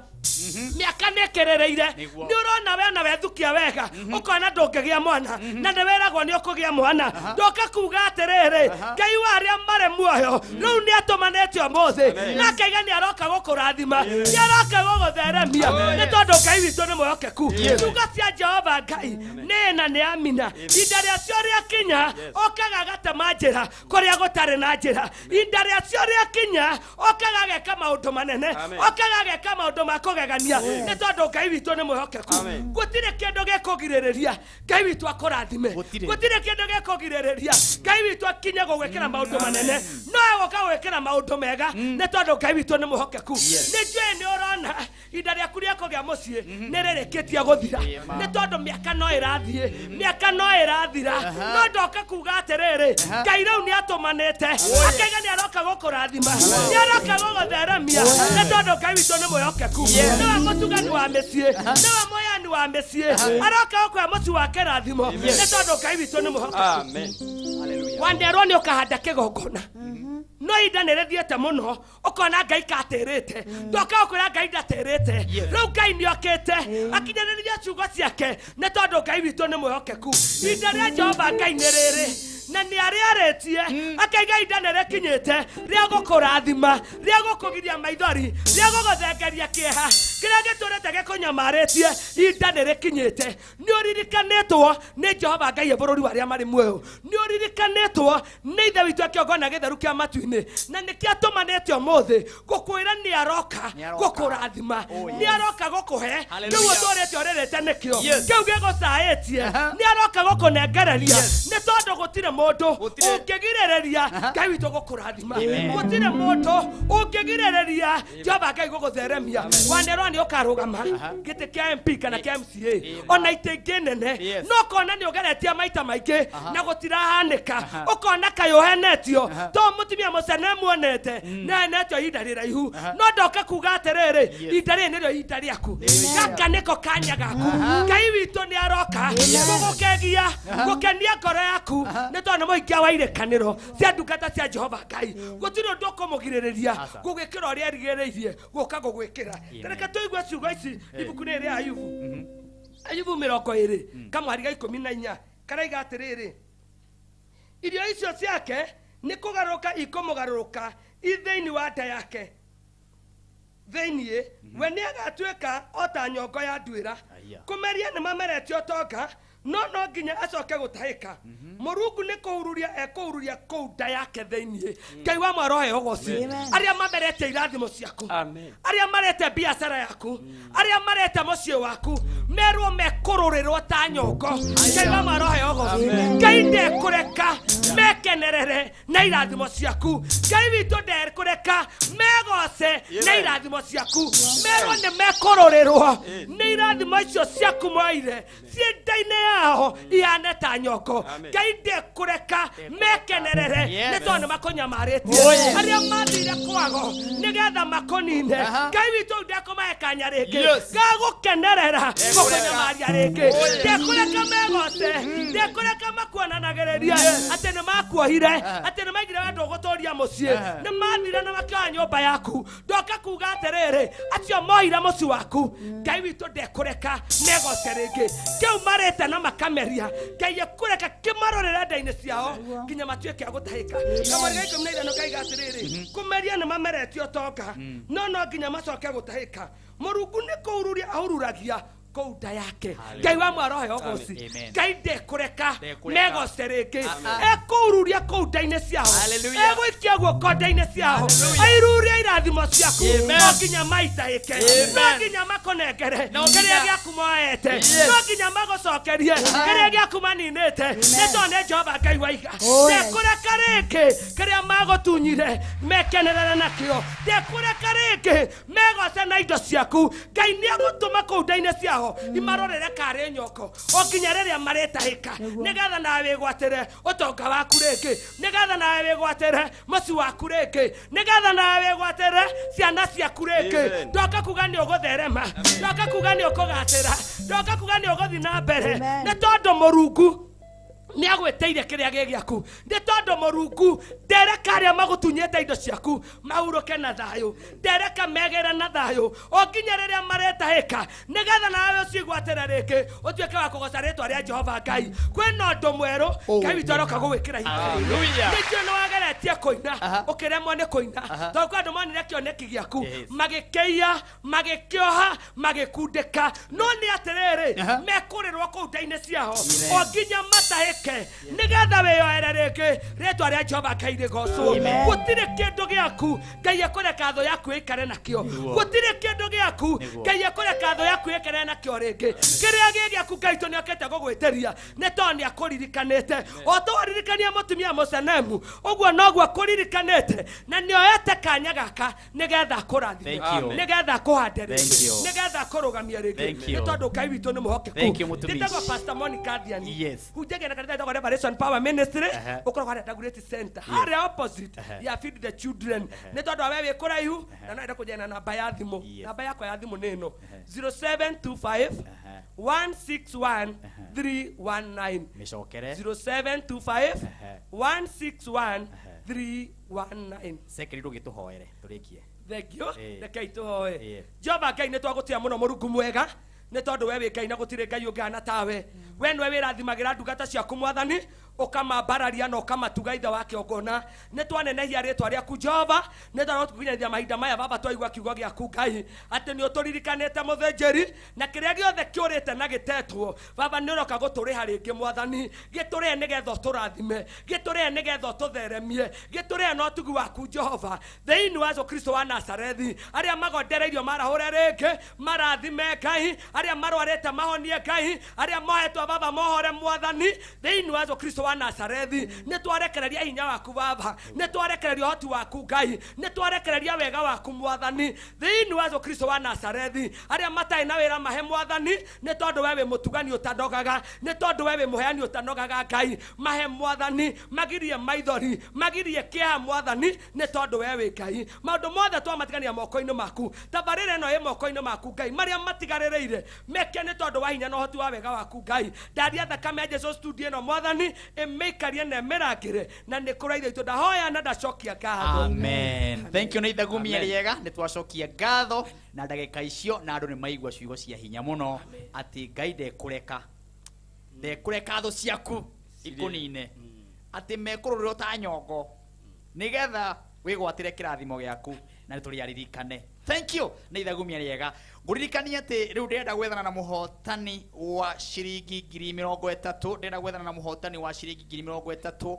Mĩaka nĩ ĩkĩrĩrĩire, nĩ ũrona we na wethukia wega ũkona ndũngĩgĩa mwana na nĩ wĩragwo nĩ ũkũgĩa mwana. Ndoka kuga atĩrĩrĩ, Ngai wa arĩa marĩ muoyo rĩu nĩ atũmanĩte ũmũthĩ na akaiga nĩ aroka gũkũrathima, nĩ aroka gũgũtheremia, nĩ tondũ Ngai witũ nĩ mwĩhokeku. Ciugo cia Jehova Ngai nĩ na nĩ amina. Ihinda rĩacio rĩakinya okaga agatema njĩra kũrĩa gũtarĩ na njĩra. Ihinda rĩacio rĩakinya okaga ageka maũndũ manene, okaga ageka maũndũ ma kũgegania, nĩ tondũ Ngai witũ nĩ mwĩhokeku. Gũtirĩ kĩndũ gĩkũgirĩrĩria Ngai witũ akũrathime. Gũtirĩ kĩndũ gĩkũgirĩrĩria Ngai witũ akinye gũgwĩkĩra maũndũ manene. No egũka gwĩkĩra maũndũ mega nĩ tondũ Ngai witũ nĩ mwĩhokeku. Nĩ njũĩ nĩ ũrona ihinda rĩaku rĩa kũgĩa mũciĩ nĩ rĩrĩkĩtie gũthira, nĩ tondũ mĩaka no ĩrathiĩ, mĩaka no ĩrathira. No ndoka kuga atĩrĩrĩ, Ngai rĩu nĩ atũmanĩte akaiga nĩ aroka gũkũrathima, nĩ aroka gũgũtheremia, nĩ tondũ Ngai witũ nĩ mwĩhokeku. Nĩwe mũtugani wa mĩciĩ, nĩwe mũheani wa mĩciĩ, aroka gũkũhe mũciĩ wa kĩrathimo, nĩ tondũ Ngai witũ nĩ mwĩhokeku. Wanderwo nĩ ũkahanda kĩgongona, no ihinda nĩ rĩthiĩte mũno ũkona Ngai katĩrĩte. Ndoka gũkwĩra Ngai ndatĩrĩte, rĩu Ngai nĩ okĩte akinyanĩrĩria ciugo ciake, nĩ tondũ Ngai witũ nĩ mwĩhokeku. Ihinda rĩa Jehova Ngai nĩ rĩrĩ na nĩ arĩarĩtie akaiga ihinda nĩ rĩkinyĩte rĩa gũkũrathima, rĩa gũkũgiria maithori, rĩa gũgũthengeria kĩeha kĩrĩa gĩtũrĩte gĩkũnyamarĩtie. Ihinda nĩ rĩkinyĩte. Nĩ ũririkanĩtwo nĩ Jehova Ngai bũrũri wa arĩa marĩ muoyo. Nĩ ũririkanĩtwo nĩ ithe witũ akĩongona gĩtheru kĩa matu-inĩ, na nĩkĩo atũmanĩte ũmũthĩ gũkwĩra nĩ aroka gũkũrathima, nĩ aroka gũkũhe kĩu ũtũrĩte ũrĩrĩte nĩkĩo, kĩu gĩgũcaĩtie, nĩ aroka gũkũnengereria, nĩ tondũ gũtirĩ mũndũ ũngĩgirĩrĩria Ngai witũ gũkũrathima. Gũtirĩ mũndũ ũngĩgirĩrĩria Jehova Ngai gũgũtheremia. Wanderwo nĩ ũkarũgama gĩtĩ kĩa MP kana kĩa MCA ona itĩ ingĩ nene, no ũkona nĩ ũgeretie maita maingĩ na gũtirahanĩka, ũkona kaĩ ũhenetio to mũtumia mũcene muonete na henetio ihinda rĩraihu. No ndoka kuga atĩrĩrĩ, ihinda rĩrĩ nĩrĩo ihinda rĩaku, gaka nĩko kanya gaku. Ngai witũ nĩ aroka gũgũkegia, gũkenia ngoro yaku, nĩ tondũ nĩ mũikia wa irekanĩro cia ndungata cia Jehova Ngai. Gũtirĩ ũndũ ũkũmũgirĩrĩria gũgwĩkĩra ũrĩa erigĩrĩirie gũka gũgwĩkĩra. Reke tũigue ciugo ici ibuku-inĩ rĩa Ayubu. Ayubu 20 kamwari ga 14 karaiga atĩrĩrĩ, irio icio ciake nĩ kũgarũrũka ikũmũgarũrũka thĩinĩ wa nda yake. Thĩinĩ we nĩ agatuĩka o ta nyongo ya nduĩra, kũmeria nĩ mameretio ũtonga, no nginya acoke gũtahĩka. Mũrungu nĩ kũhururia ekũhururia kũu nda yake thĩinĩ. Ngai wa mwarohe ũgoci. Arĩa mamerete irathimo ciaku, arĩa marete biacara yaku, arĩa marete mũciĩ waku, merwo mekũrũrĩrwo ta nyongo. Ngai wa mwarohe ũgoci. Ngai ndekũreka mekenerere na irathimo ciaku Ngai witũ ndekureka megose na irathimo ciaku mero nĩ mekororerwo nĩ irathimo icio ciaku moire ciendaine yao ihane ta nyoko Ngai ndekureka mekenerere nĩ tondũ makonyamarĩtie arĩa mathire kwago nĩgetha makonine Ngai witũ ndekũmahekanya rĩngĩ gagũkenerera gũkũnyamaria rĩngĩ ndekureka megose ndekureka makuonanagĩrĩria atĩ nĩ makuohire atĩ nĩ maigire wendo gũtũũria mũciĩ nĩ mathire na makĩoya nyũmba yaku ndoka kuuga atĩrĩrĩ acio mohire mũciĩ waku Ngai witũ ndekureka megose rĩngĩ kĩu marĩte na makameria Ngai ekureka kĩmarorere nda-inĩ ciao nginya matuĩke a gũtahĩka kamari ga ikũmi na ithano kaiga atĩrĩrĩ kũmeria nĩ mameretio tonga no nginya macoke gũtahĩka Mũrungu nĩ kũururia ahururagia kou nda yake Ngai wa mwarohe ogoci Ngai ndekureka megose rĩngĩ ekũururia kou nda-inĩ ciao egũikia guoko nda-inĩ ciao airuria irathimo ciaku no nginya maitahĩke no nginya makonengere kĩrĩa gĩaku moete no nginya magũcokerie kĩrĩa gĩaku maninĩte nĩ tondũ nĩ Jehova Ngai waiga ndekureka rĩngĩ kĩrĩa magũtunyire mekenerere nakĩo ndekureka rĩngĩ megose na indo ciaku Ngai nĩegũtũma kou nda-inĩ ciao imarorere karĩ nyoko okinya rĩrĩa maretahĩka nĩgetha nawe wĩgwatĩre ũtonga waku rĩngĩ nĩgetha nawe wĩgwatĩre mũciĩ waku rĩngĩ nĩgetha nawe wĩgwatĩre ciana ciaku rĩngĩ ndoka kuga nĩ ũgũtherema ndoka kuga nĩ ũkũgatĩra ndoka kuga nĩ ũgũthiĩ na mbere nĩ tondũ Mũrungu nĩ agwĩteire kĩrĩa gĩ gĩaku nĩ tondũ Mũrungu ndereka arĩa magũtunyĩte indo ciaku mahurũke na thayũ ndereka megere na thayũ o nginya rĩrĩa maretahĩka nĩgetha nawe ũcigwatĩre rĩngĩ ũtuĩke wa kũgoca rĩtwa rĩa Jehova Ngai kwĩna ũndũ mwerũ Ngai witũ aroka gũgwĩkĩra hinya nĩkĩo nĩ wageretie kũina ũkĩremwo nĩ kũina tondũ kwa andũ monire kĩoneki gĩaku magĩkĩia magĩkĩoha magĩkundĩka no nĩ atĩrĩrĩ mekũrĩrwo kũu nda-inĩ ciao o nginya matahĩka nĩgetha wĩyoere rĩngĩ rĩtwa rĩa Jehova Ngai rĩgocwo gũtirĩ kĩndũ gĩaku Ngai ekũreka thũ yaku ĩikare nakĩo gũtirĩ kĩndũ gĩaku Ngai ekũreka thũ yaku ĩikare nakĩo rĩngĩ kĩrĩa gĩ gĩaku Ngai tũ nĩokĩte gũgwĩtĩria nĩ tondũ nĩ akũririkanĩte o to waririkania mũtumia mũcenemu ũguo noguo akũririkanĩte na nĩoete kanya gaka nĩgetha akũrathime nĩgetha akũhande rĩngĩ nĩgetha akũrũgamia rĩngĩ nĩ tondũ Ngai witũ nĩ mũhokeku ndĩtagwo Pastor Monica Diani hunjagia na kanitha itagwo Revelation Power Ministry ũkoragwo harĩa Dagoretti Center harĩa opposite ya Feed the Children nĩ tondũ we wĩ kũraihu na no enda kũjana namba ya thimũ namba yakwa ya thimũ nĩ ĩno 0725 161 319 mĩcokere 0725 161 319 sekeri ndũgĩtũhoere tũrĩkie thengio rekei tũhoe Jehova Ngai nĩ twagũtĩa mũno Mũrungu mwega nĩ tondũ we wĩ Ngai na gũtirĩ Ngai ũngĩhana tawe we nĩwe wĩrathimagĩra ndungata ciaku Mwathani ũkamambararia na ũkamatuga ithe wa kĩongona nĩ twanenehia rĩtwa rĩaku Jehova nĩ tondũ tũkinyithia mahinda maya baba twaigua kiugo gĩaku Ngai atĩ nĩ ũtũririkanĩte mũthĩnjĩri na kĩrĩa gĩothe kĩũrĩte na gĩtetwo baba nĩ ũroka gũtũrĩha rĩngĩ Mwathani gĩtũrĩhe nĩgetha ũtũrathime gĩtũrĩhe nĩgetha ũtũtheremie gĩtũrĩhe na ũtugi waku Jehova thĩinĩ wa Jesũ Kristo wa Nazarethi arĩa magondereirio marahũre rĩngĩ marathime Ngai arĩa marwarĩte mahonie Ngai arĩa mohetwo baba mohore Mwathani thĩinĩ wa Jesũ Kristo wa Nazarethi nĩ twarekereria hinya waku baba nĩ twarekereria ũhoti waku Ngai nĩ twarekereria wega waku Mwathani thĩinĩ wa Jesũ Kristo wa Nazarethi arĩa matarĩ na wĩra mahe Mwathani nĩ tondũ we wĩ mũtugani ũtanogaga nĩ tondũ we wĩ mũheani ũtanogaga Ngai mahe Mwathani magirie maithori magirie kĩeha Mwathani nĩ tondũ we wĩ Ngai maũndũ mothe twamatigania moko-inĩ maku tabarĩra ĩno ĩ moko-inĩ maku Ngai marĩa matigarĩrĩire meke nĩ tondũ wa hinya na ũhoti wa wega waku Ngai ndaria thakame ya Jesũ studio ĩno Mwathani ĩmĩikarie na ĩmĩrangĩre na nĩ kũraitha itũ ndahoya na ndacokia ngatho amen thank you nĩ ithagumia rĩega nĩ twacokia ngatho na ndagĩka icio na andũ nĩ maigua ciugo cia hinya mũno atĩ Ngai ndekũreka thũ ciaku ikũnine atĩ mekũrũrĩrwo ta nyongo nĩgetha wĩgwatĩre kĩrathimo gĩaku na nĩ tũrĩaririkane thank you nĩ ithagumia rĩega ngũririkania atĩ rĩu ndĩrenda gwethana na mũhotani wa ciringi 30,000 ndĩrenda gwethana na mũhotani wa ciringi 30,000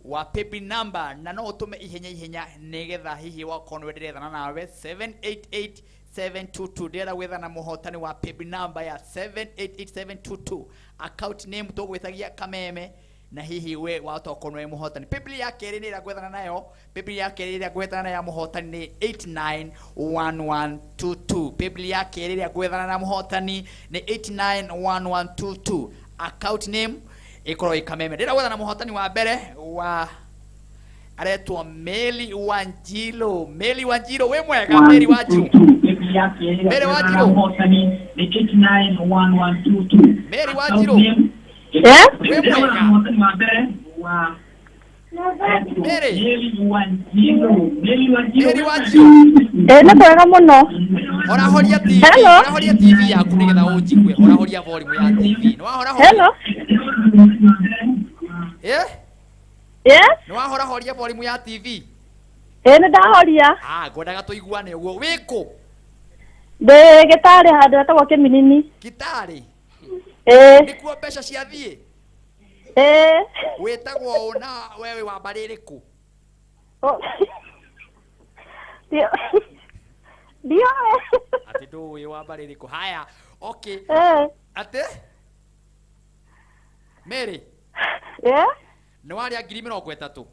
wa PayBill number na no ũtũme ihenya nĩgetha hihi wakorwo nĩ wenderethana nawe 788722 ndĩrenda gwethana mũhotani wa PayBill number ya 788722 account name tũgwĩtagia Kameme na hihi we watokorwo we muhotani. Biblia ya keri ni ira gwethana nayo, Biblia ya keri ira gwethana nayo ya muhotani ni 891122. Biblia ya keri ira gwethana na muhotani ni 891122. Account name ikorwo Kameme. Ndira gwethana na muhotani wa mbere wa aretwo Meli Wanjiro. Meli Wanjiro we mwega. Meli Wanjiro. Meli Wanjiro. Meli Wanjiro. Yeah? We mwega. Meli Wanjiro. Nĩ kwega mũno. Hora horia TV. Hello. Hora horia TV yaku nigetha unjigue. Hora horia volume ya TV. Ni wahora horia. Hello. Yes? Ni wahora horia volume ya TV. Nĩ ndahoria. Ngwendaga tuiguane uguo. Wiko? Ndĩ gĩtarĩ handũ hetagwo Kĩminini. Gĩtarĩ? Nĩkuo mbeca ciathiĩ? Wĩtagwo na wewe wa mbarĩ ĩrĩkũ? Ndioe. Ati ndũĩ wa mbarĩ ĩrĩkũ? Haya, okay. Ati? Mary? Nĩ warĩa 30,000?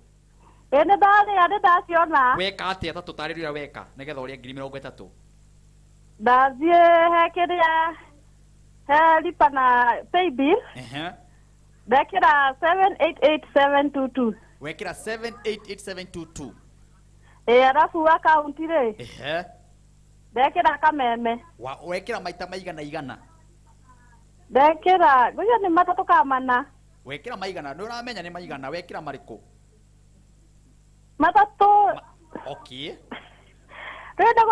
Nĩ ndarĩa, nĩ ndaciona. Weka atĩa ta tũtarĩrie weka nĩgetha ũrĩa 30,000? Ndathiĩ he kĩrĩa he lipa na paybill. Ndekĩra 788722. Wekĩra 788722. Arabu account rĩ. Ndekĩra Kameme. Wekĩra maita maigana igana? Ndekĩra ngũria nĩ matatũ ka mana. Wekĩra maigana, nĩ ũramenya nĩ maigana, wekĩra marĩkũ? Matatũ. Okay. Rĩnda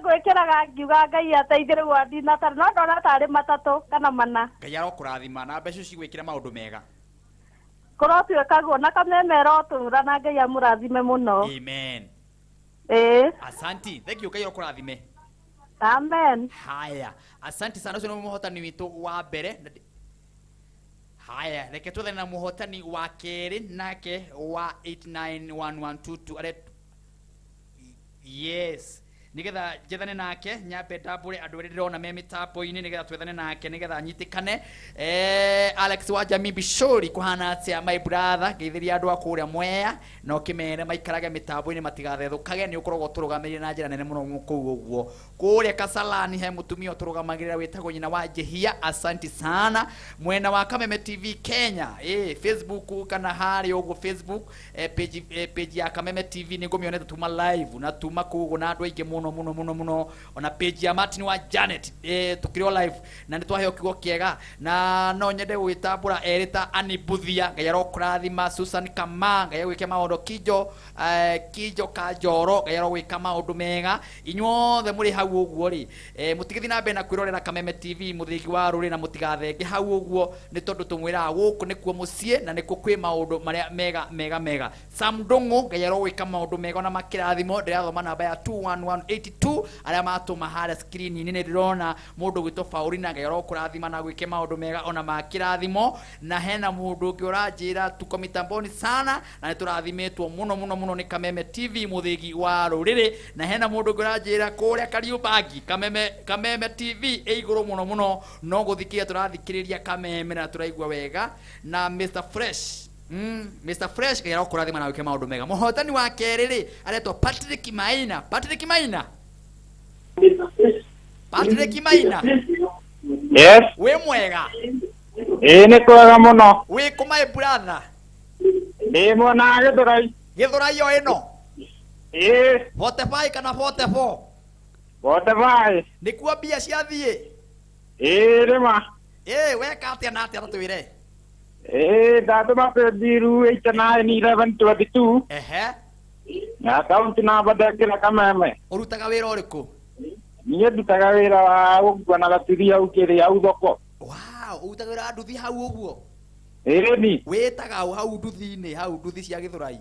gwĩkĩraga ngiuga Ngai ateithĩrĩrie gwathina tarĩ no ndona tarĩ matatũ kana mana. Ngai arokũrathima na mbeca cigwĩkĩra maũndũ mega. Kũrotwĩkagwo na Kameme rotũra na Ngai amũrathime mũno. Amen. Asanti. Thank you. Ngai arokũrathime. Amen. Haya. Asanti sana. Ũcio nĩ mũhotani witũ wa mbere. Haya, reke tuthane na muhotani wa keri nake wa 891122. Yes. Nigetha jethane nake nyambe ndambure andu eri ndirona me mitapo-ini nigetha twethane nake nigetha anyitikane. Alex wa Jamii Bishori kuhana atia my brother geithiria andu akuria Mwea no kimere maikarage mitambo-ini matigathethukage ni ukoragwo turugamire na njira nene muno kuu uguo kuria Kasalani he mutumia turugamagirira witagwo nyina wa Jehia. Asanti sana mwena wa Kameme TV Kenya Facebook kana hari uguo Facebook page ya Kameme TV ni ngomionete tuma live na tuma kugu na andu aingi muno ona page ya Martin wa Janet tukiryo live na nitwaheo kigo kiega na no nyende gwitambura erita Anibuthia Ngai arokurathima Susan Kama Ngai gwike maundu Kijo Kanjoro Ngai arogwika maundu mega inyuothe muri hau uguo ri mutigithi na mbere na kwirorera Kameme TV muthigi wa ruri na mutigathenge hau uguo ni tondu tumwira guku nikuo mucie na nikuo kwi maundu maria mega Sam Dongo Ngai arogwika maundu mega na makirathimo ndirathoma namba ya 21182 aria matuma hara screen ni ndirona mundu gwito Faurina Ngai arokurathima na gwike maundu mega ona makirathimo na hena mundu ungi uranjira tuko mitamboni sana na niturathimitwo muno ni Kameme TV muthigi wa ruriri na hena mundu ungi uranjira kuria Kariubangi Kameme TV iguru muno no guthikia turathikiriria Kameme na turaigua wega na Mr Fresh Mr Fresh Ngai arokurathima na gwike maundu mega. Muhotani wa keriri aretwo Patrick Maina. Yes. We mwega. Ni kwega muno. We kuma brother. Ni mwana Githurai yo ino. 45 kana 44. 45. Ni kuo bia ciathie. Rima. Weka atia na atia twire. Ndatuma biru 891122. Na account number ndekira Kameme. Urutaga wira uriku? Niĩ ndutaga wĩra wa gũkua na gatuthi hau kĩrĩa hau thoko. Wow, urutaga wĩra wa nduthi hau ũguo? Ni. Wĩtaga hau nduthi-inĩ, hau nduthi cia Gĩthũrai?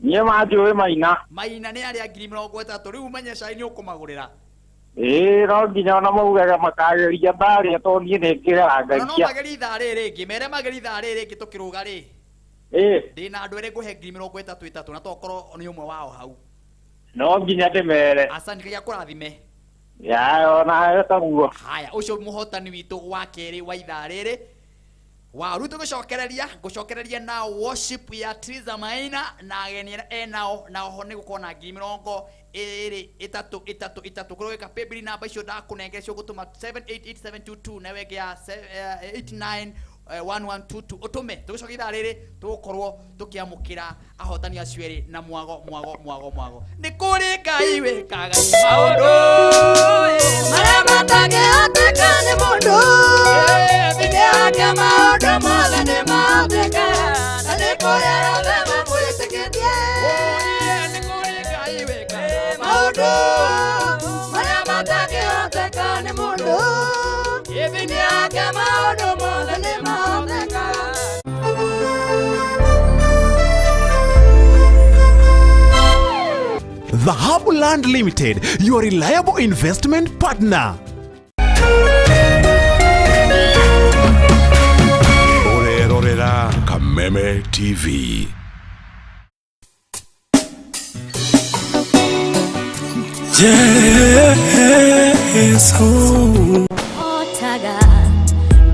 Niĩ manjũĩ Maina. Maina nĩ arĩa 30,000 rĩu menye cai nĩ ũkũmagũrĩra? No nginya ona maugaga makageria ndarĩa tondũ niĩ nĩ ngĩgera ngaria. No mageria ithaa rĩrĩ rĩngĩ, mere mageria ithaa rĩrĩ rĩngĩ tũkĩrũga rĩ? Ndĩna andũ erĩ ngũhe 33,000 na tokorwo nĩ ũmwe wao hau. No nginya ndĩmere. Asanti Ngai akũrathime. Ona etaguo. Haya, ucio muhotani witũ wa kerĩ wa ithaa rĩrĩ wa ruto gucokereria na worship ya Triza Maina na ageni enao na oho ni gukona 23 kuroweka pebili namba icio ndakunengerecio gutuma 788722 na wege ya 891122 utume tugicoka ithaa riri tugukorwo tukiamukira ahotani acio eri na mwago ni kuri Ngai wikaga maundu maria matangihoteka ni mundu thini yake maundu mothe ni mahoteka na ni kuri arothe mamwitikitie ni kuri Ngai wikaga maundu maria matangihoteka ni mundu thini yake maundu mothe ni mahoteka. The Hub Land Limited, your reliable investment partner. Orera Kameme TV. Yes, oh. Otaga,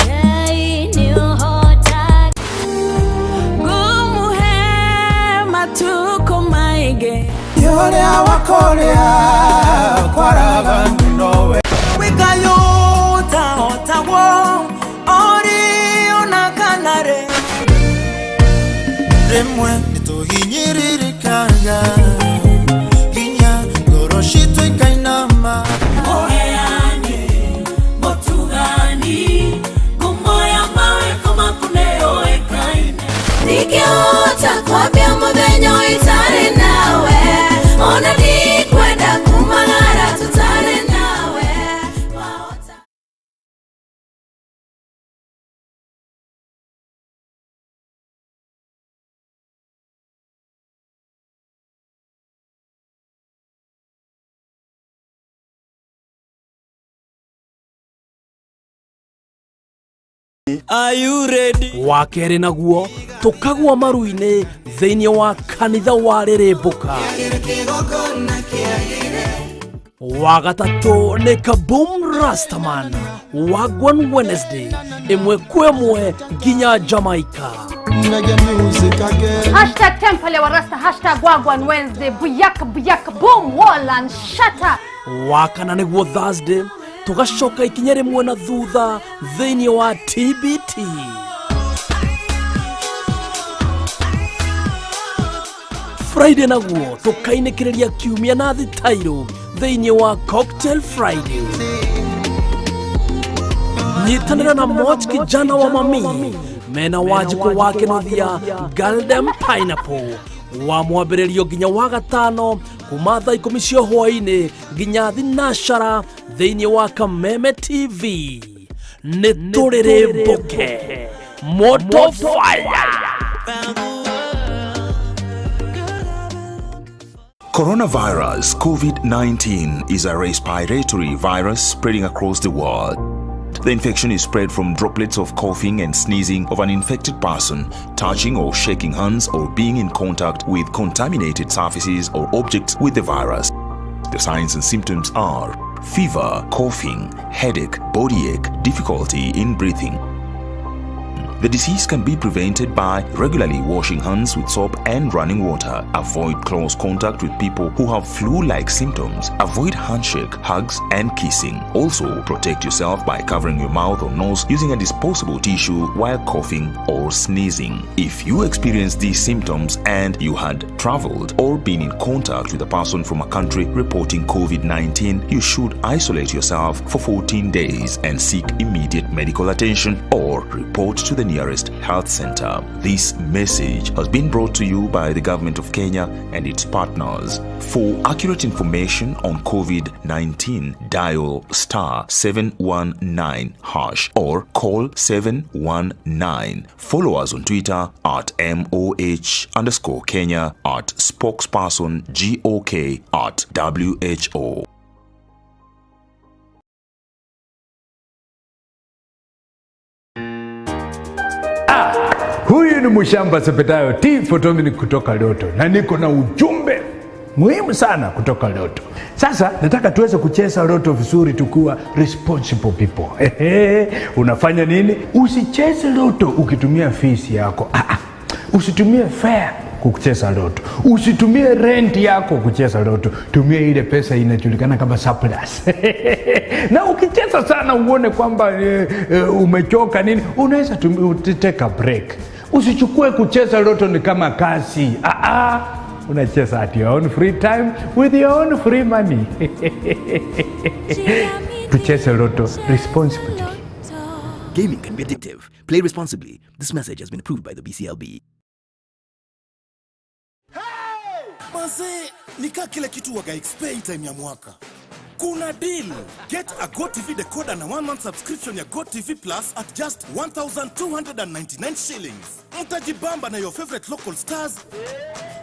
gay new hotaga. Gumuhe matuko maige. Yore awakorea kwaraga nowe. Wika yota otawo ori onakanare. Remwe nitohinyiririkanga. Ginya goroshito ikainama. Nikiota kwambia muthenya itare nawe ona ni kwenda kumangara tutare nawe waota. Are you ready? Wakere naguo tukagwa maruine thĩinĩ wa kanitha wa Rĩrĩmbũka. Wagatatũ nĩ Kaboom Rastaman Wagwan Wednesday imwe kwemwe nginya Jamaica. Hashtag Temple wa Rasta, hashtag Wagwan Wednesday, buyak boom wall and shatter. Wakana nĩguo Thursday tugacoka ikinya rĩmwe na thutha thĩinĩ wa TBT. Friday naguo tukainĩkĩrĩria kiumia na thitairo thĩinĩ wa Cocktail Friday. Nyitanĩra na Moch kijana wa mami mena wajibu wake nothia Golden Pineapple wa mwambĩrĩrio nginya wa gatano kuma thaa 10 cia hwaĩ-inĩ nginya thinashara thĩinĩ wa Kameme TV. Nĩ tũrĩrĩmbũke moto fire. Coronavirus COVID-19 is a respiratory virus spreading across the world. The infection is spread from droplets of coughing and sneezing of an infected person, touching or shaking hands or being in contact with contaminated surfaces or objects with the virus. The signs and symptoms are fever, coughing, headache, body ache, difficulty in breathing. The disease can be prevented by regularly washing hands with soap and running water. Avoid close contact with people who have flu-like symptoms. Avoid handshake, hugs, and kissing. Also, protect yourself by covering your mouth or nose using a disposable tissue while coughing or sneezing. If you experience these symptoms and you had traveled or been in contact with a person from a country reporting COVID-19, you should isolate yourself for 14 days and seek immediate medical attention or report to the nearest health center. This message has been brought to you by the government of Kenya and its partners. For accurate information on COVID-19, dial *719# or call 719. Follow us on Twitter at MOH_Kenya, at spokesperson GOK, at WHO. Huyu ni Mushamba Sepetayo T Photomini kutoka Doto na niko na ujumbe muhimu sana kutoka Loto. Sasa nataka tuweze kucheza Loto vizuri, tukuwa responsible people. Unafanya nini? Usicheze Loto ukitumia fees yako. Usitumie fare kucheza Loto. Usitumie rent yako kucheza Loto. Tumia ile pesa inajulikana kama surplus. Na ukicheza sana uone kwamba umechoka nini, unaweza take a break. Usichukue kucheza Loto ni kama kazi. Unacheza at your own free time with your own free money. Tucheze Loto responsibly. Gaming can be addictive. Play responsibly. This message has been approved by the BCLB. Manze, nika kile kitu waga expect time ya mwaka. Kuna deal. Get a GoTV decoder na 1-month subscription ya GoTV Plus at just 1,299 shillings. Mtajibamba na your favorite local stars.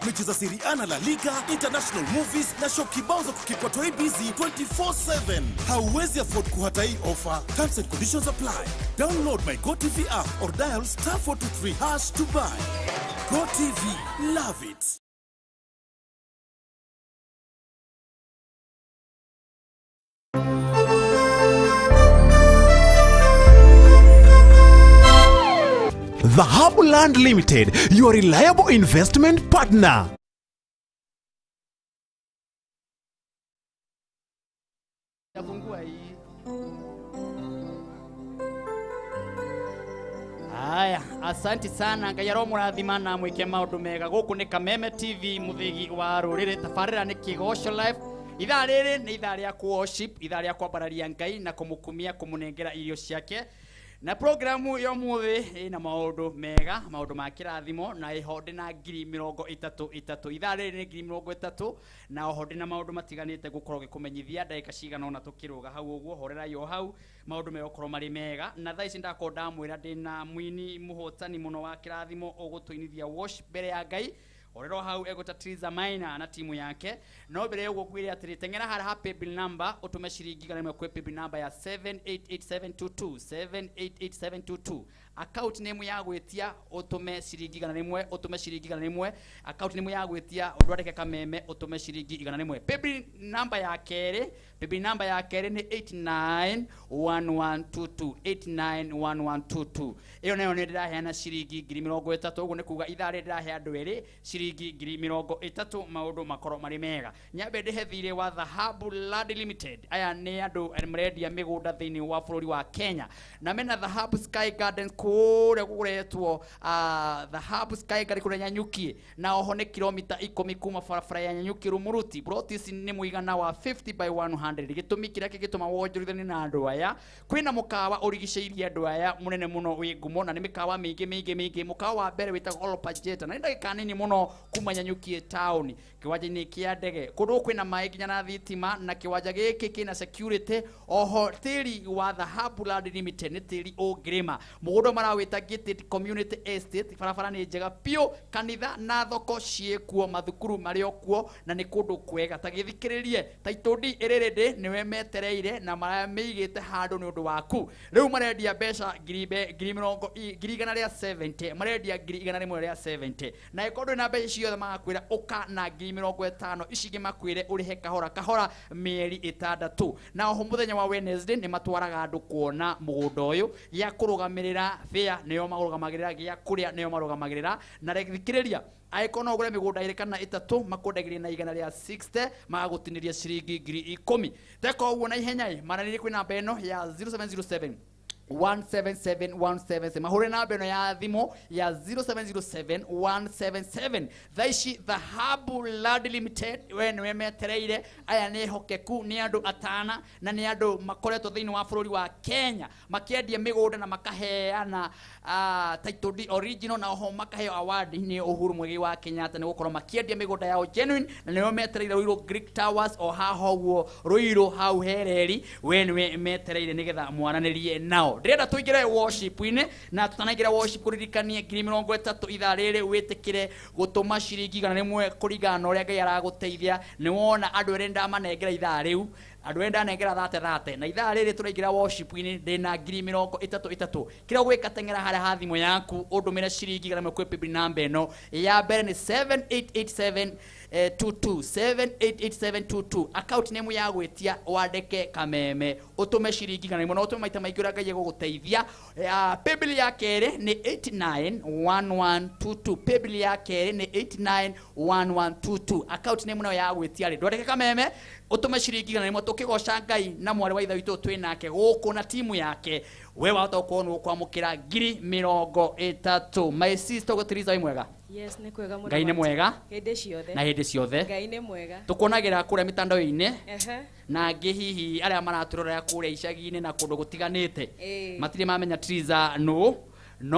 Mechi za Serie A na La Liga, international movies na show kibao za kukipotoi busy 24/7. Hauwezi afford kuhata hii offer. Terms and conditions apply. Download my GoTV app or dial *423# to buy. GoTV, love it. The Hubland Limited, your reliable investment partner. Aya, asanti sana ngayaro murathima na mwike maundu mega guku ni Kameme TV muthigi wa rurire tafarira ni Kigosho Live. Ithaa riri ni ithaa ria ku worship, ithaa ria kwambararia Ngai na kumukumia kumunengera irio ciake. Na programu yo muthi ina maundu mega, maundu ma kirathimo na ihode na 33 ithaa riri ni 33 na hode na maundu matiganite gukorwo gikumenyithia ndagika cigana ona tukiruga hau uguo horera yo hau maundu me okorwo mari mega na thaa ici ndako ndamwira ndina mwini muhotani muno wa kirathimo ugutuinithia worship mbere ya Ngai. Orero hau egotatiriza Maina na timu yake. No mbere ugo kwire atiri tengera hara ha paybill number utume shiringi gana kwa paybill number ya 788722 788722. Account name ya gwetia utume shiringi gana rimwe utume shiringi gana rimwe. Account name ya gwetia udwandike Kameme utume shiringi gana rimwe. Paybill number ya kere ni 891122 891122. Iyo nayo ni ndiraheana shiringi 30 uguo ni kuga ithare ndirahe andu eri shiringi 30 maundu makoro mari mega. Nyambe ndihe thire wa Hubland Limited. Aya ni andu mrendia migunda thiini wa bururi wa Kenya. Na mena Hub Sky Gardens kure kuguretwo Hub Sky Garden kure Nyanyuki na oho ni kilomita 10 kuma barabara ya Nyanyuki Rumuruti. Brotis ni muigana wa 50 by 100. Gitumi kira gituma wonjorithani na andu aya. Kwina mukawa urigiceirie andu aya munene muno wi ngumo na ni mikawa mingi mukawa wa mbere witagwo Olopajeta na ndagika nini muno kuma Nyanyuki town kiwanja-ini kia ndege kundu kwina mai nginya na thitima na kiwanja giki kina security. Oho tiri wa Hubland Limited ni tiri ogrima mugundo marawita gated community estate barabara ni njega pio kanitha na thoko ciekuo mathukuru mario kuo na ni kundu kwega ta githikiririe taitodi irerede niwe metereire na marameigite handu ni undu waku riu marendia mbeca 170 marendia 170 na ikondo na mbeca ciothe magakwira uka na 50 icigi makwire urihe kahora mieri 6 na oho muthenya wa Wednesday ni matwaraga andu kuona mugunda uyu ya kurugamirira fia niyo marugamagirira gia kuria niyo marugamagirira na regithikiriria aikono ogure migunda irikana 3 makondagiria na 160 magagutiniria ciringi 10,000 teko uguo na ihenya maraniri kwina namba eno ya 0707 177 mahure na beno ya thimo ya 0707 177 thaici Hubland Limited we metereire aya ni hokeku ni andu atana na ni andu makoretwo thiini wa bururi wa Kenya makiendia migunda na makaheana title deed original na oho makaheo award ni Uhuru Mwegi wa Kenyatta ni gukorwo makiendia migunda yao genuine na ni metereire Ruiru Greek Towers o haho guo Ruiru hau hereri we metereire nigetha mwananirie nao ndĩrenda tũingĩre worship-inĩ na tũtanaingĩra worship kũririkanie 30 ithaa rĩrĩ wĩtĩkĩre gũtũma ciringi 100 kũringana na ũrĩa Ngai aragũteithia nĩ wona andũ erĩ ndamanengera ithaa rĩu andu enda nengera thate na ithaa riri turaingira worship-ini ndina 33 kira gwika tengera haria ha thimu yaku undumire ciringi kana mekwe paybill number eno ya mbere ni 7887 788722 account name ya gwitia wandike Kameme utume ciringi kana imono utume maita maingi urangaye guguteithia paybill ya kere ni 891122 paybill ya kere ni 891122 account name nayo ya gwitia ri ndwandike Kameme utume ciringi kana imo tukigoca Ngai na mwari wa itha witu twi nake guku na timu yake we wahota gukorwo kwamukira 30,000 my sister gutiriza wi mwega. Yes, ni kwega muno. Ngai ni mwega. Hende ciothe. Na hende ciothe. Ngai ni mwega. Tukuonagira kuria mitandao-ini. Na ngihihi aria maraturora kuria icagi-ini na kundu gutiganite. Matire mamenya Triza no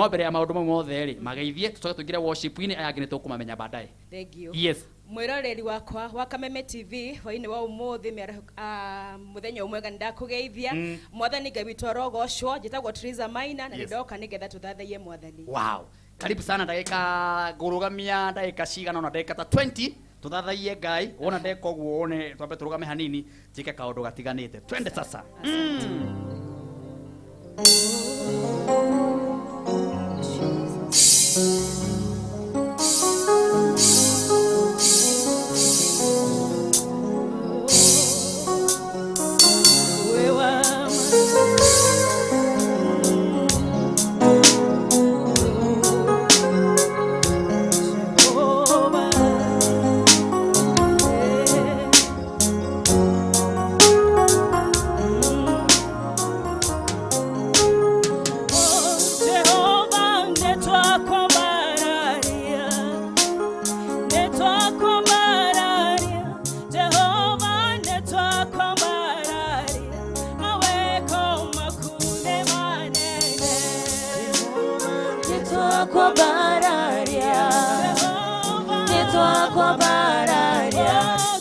mbere ya maundu mothe ri mageithie tucoke tuingire worship-ini aya ngi tukumamenya baadaye. Thank you. Yes. Mwiroreri wakwa wa Kameme TV hwaini wa umuthi muthenya umwega ndakugeithia mwathani Ngai witu arogocwo njitagwo Triza Maina na ndoka nigetha tuthathaie mwathani. Wow. Karibu sana ndagika ngurugamia ndagika cigana na ndagika ta 20 tuthathaie Ngai wona ndeka guo one twambe turugame hanini njike kaundu gatiganite twende sasa.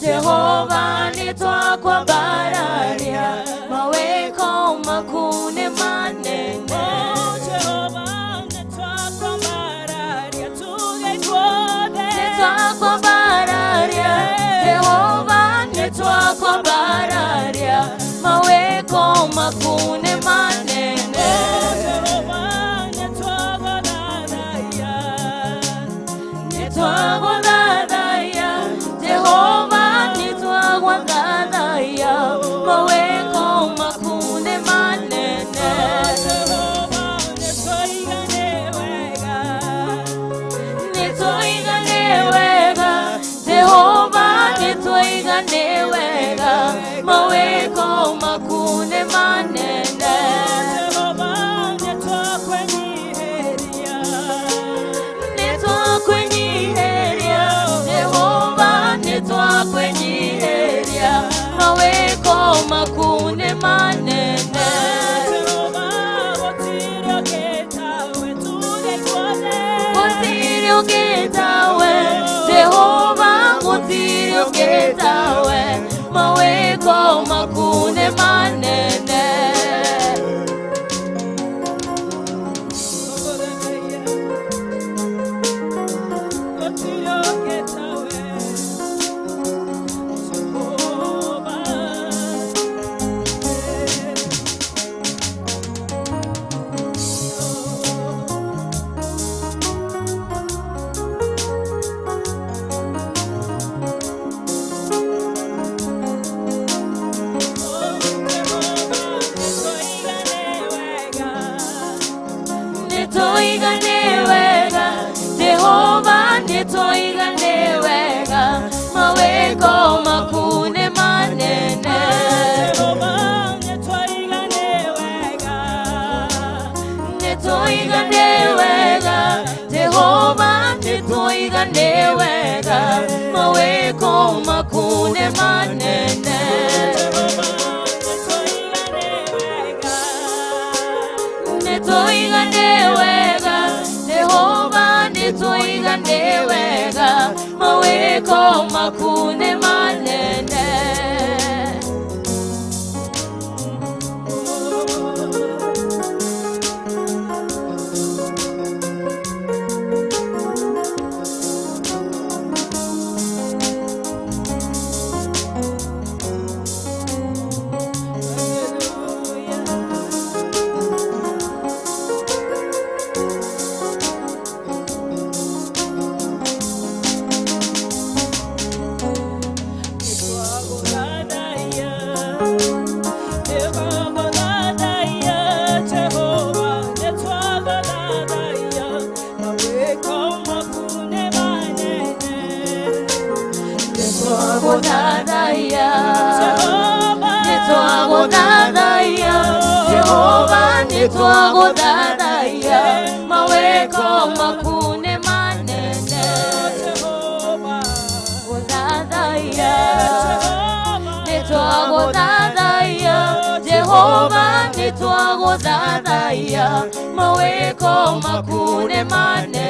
Jehova nitwakwa bararia maweko makune manene Jehova nitwakwa bararia tugekwothe nitwakwa bararia Jehova nitwakwa bararia maweko makune manene Jehova nitwakwa bararia nitwakwa bararia Jehova maweko makune manene nitoigane wega Jehova nitoigane wega maweko makune manene Jehova nitwakwenyiheria Jehova nitwakwenyiheria maweko makune manene Gutirio getawe Jehova gutirio getawe maweko makune manene Jehova nitoigane wega maweko makune manene Jehova nitoigane wega Jehova nitoigane wega maweko makune manene nitoigane wega Jehova nitoigane wega maweko makune manene nitwaguthathaiya mawiko makune manene guthathaiya nitwaguthathaiya Jehova nitwaguthathaiya mawiko makune manene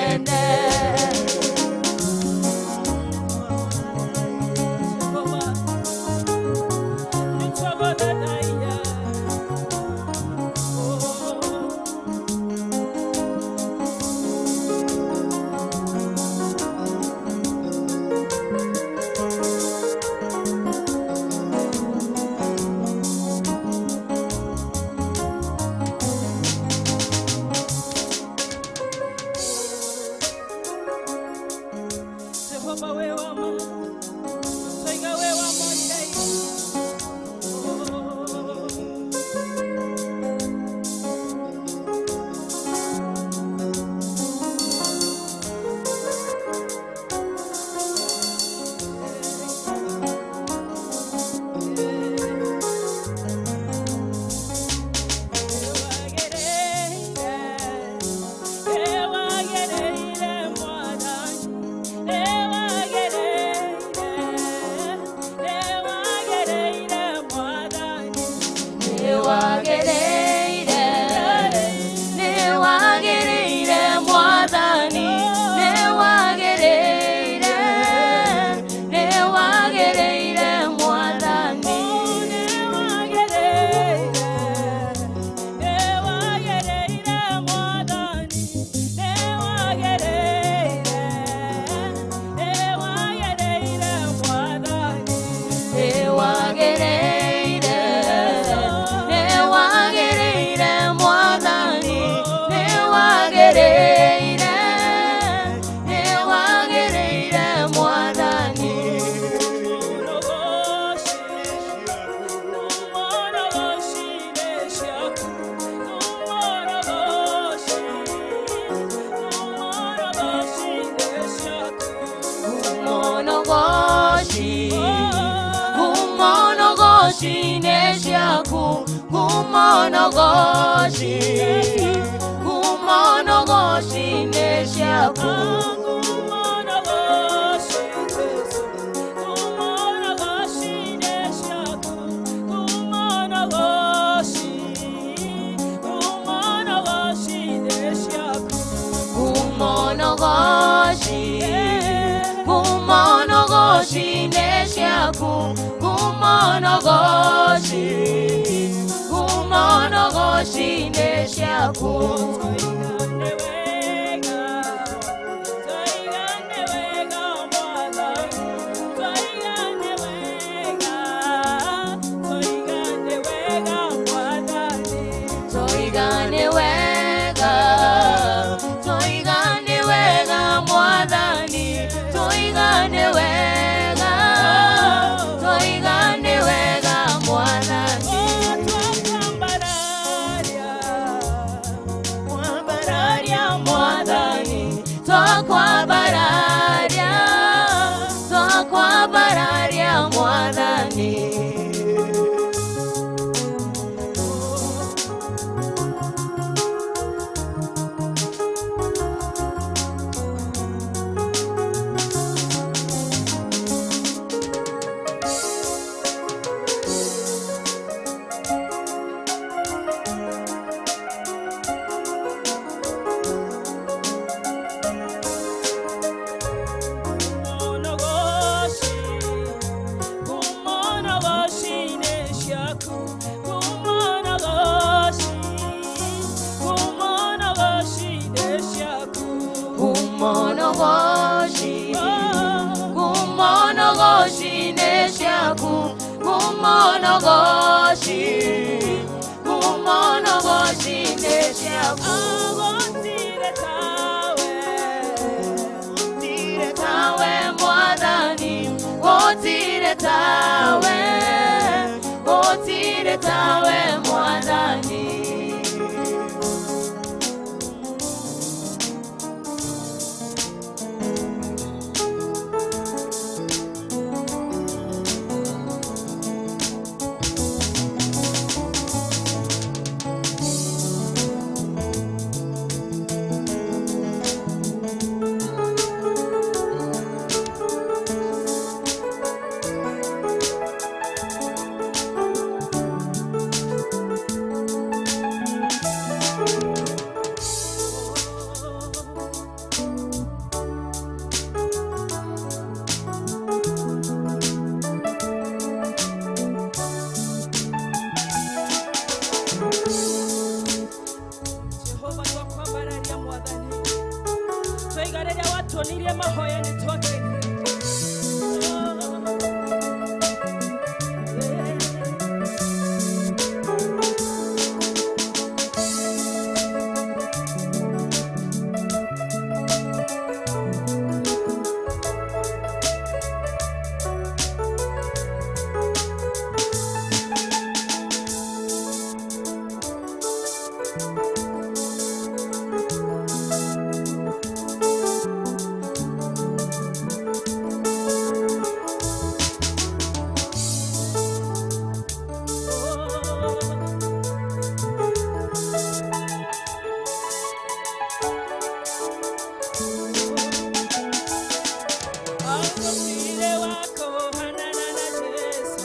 tuonirie mahoya ni tuoke.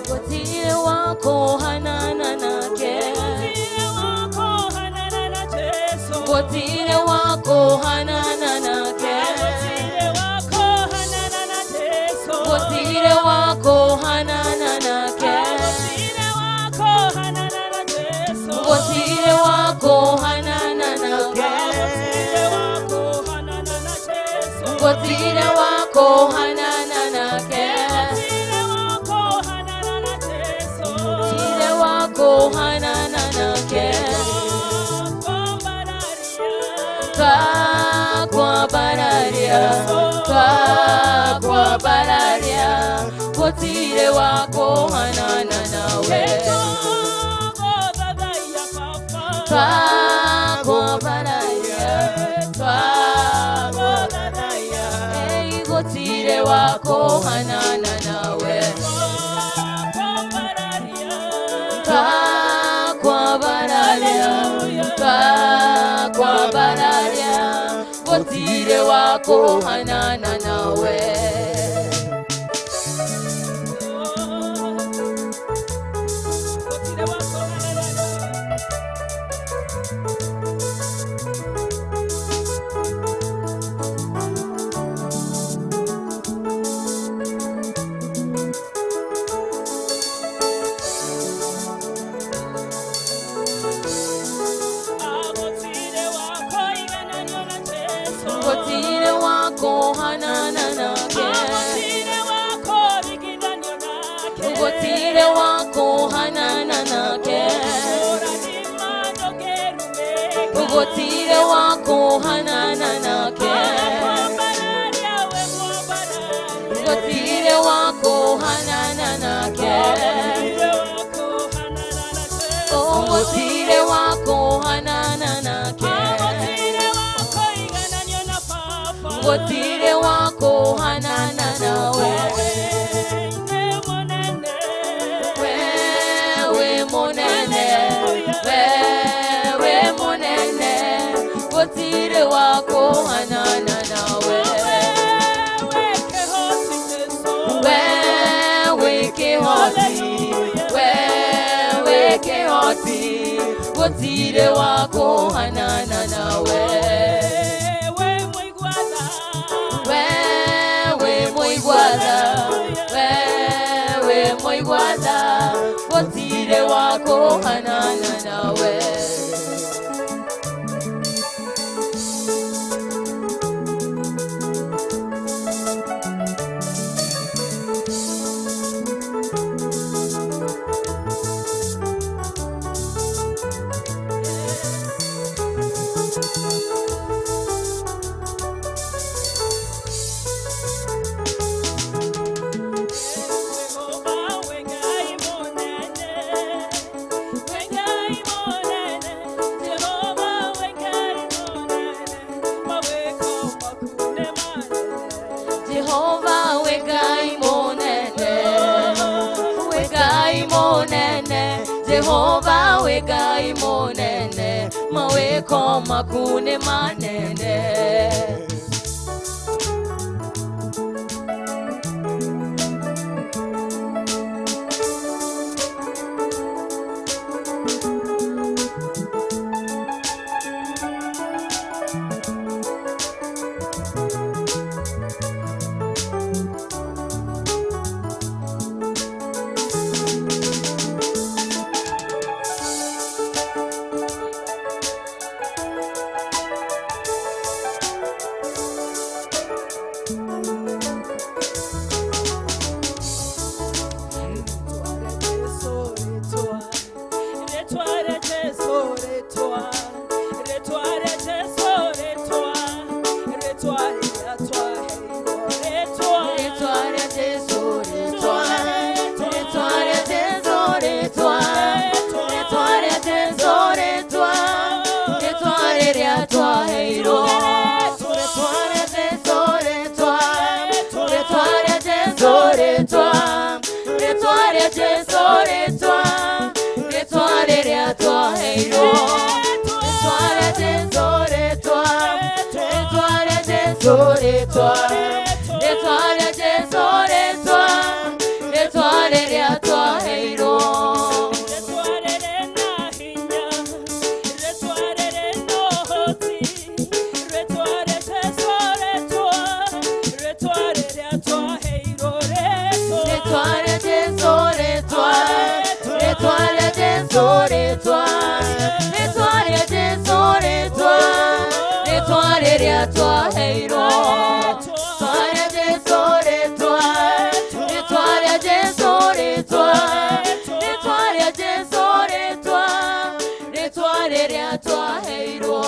Gotire wako hanana na ke. Gotire wako hanana na ke. Gotire wako hanana na ke. Gotire wako hanana na ke. Gotire wako hanana na ke. Gotire wako hanana na ke. Ka kwa bararia, ka kwa bararia. Gotire wako hanana nawe. Ka kwa bararia, ka kwa bararia. Hey, gotire wako hanana nawe. Ka kwa bararia, ka kwa bararia. Gotire wako hanana nawe. Gotire wako hanana na ke. Gotire wako hanana na ke. Gotire wako hanana na ke. Gotire wako hanana na ke. Oh, gotire wako hanana na ke. Gotire wako hanana nawe. Wewe monene, wewe monene. Gotire wako hanana nawe. Wewe kehoti, wewe kehoti. Gotire wako hanana nawe. Wewe moigwada, wewe moigwada. Gotire wako hanana nawe. Jehovah wegai monene, wegai monene. Jehovah wegai monene, maweko makune manene. Jesu retwa retwa rĩa Jesu retwa retwa rĩrĩa twaheirwo retwa rĩrĩ na hinya retwa rĩrĩ na ũhoti retwa rĩa Jesu retwa retwa rĩrĩa twaheirwo retwa rĩa Jesu retwa retwa rĩa Jesu retwa retwa rĩa Jesu retwa retwa rĩrĩa twaheirwo retwa rĩa Jesu retwa retwa rĩa Jesu retwa retwa rĩa Jesu retwa retwa rĩrĩa twaheirwo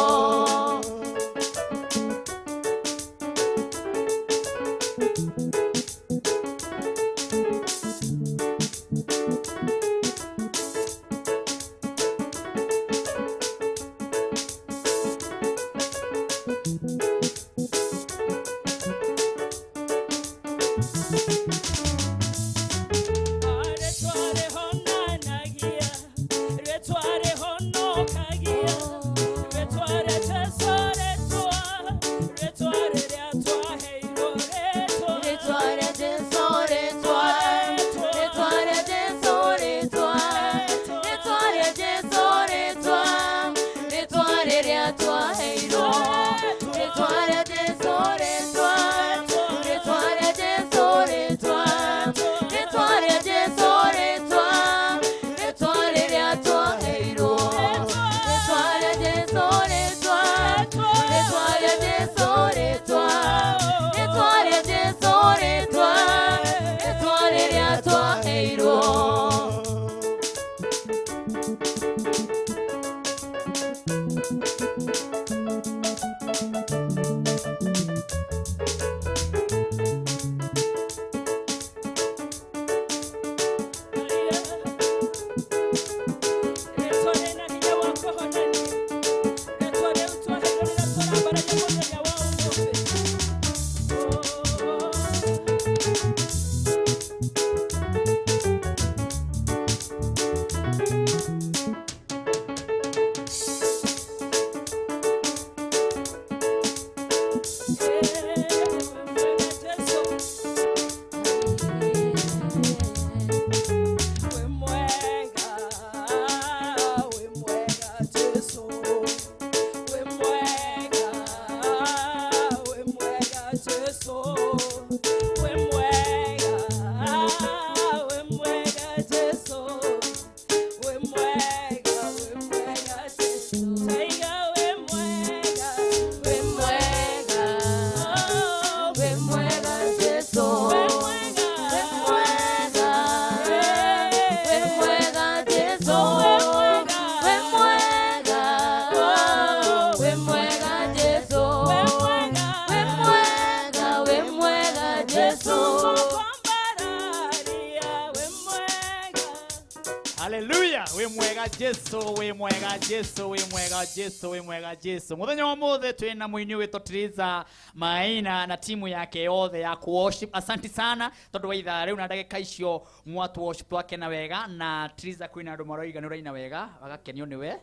Jesu muthenya wa mothe twina muini witwa Triza Maina na timu yake yothe ya worship. Asante sana tondu wa ithaa riu na ndagika icio mwatu worship wake na wega na Triza kwina andu maroiga ni uraina wega wagakenio niwe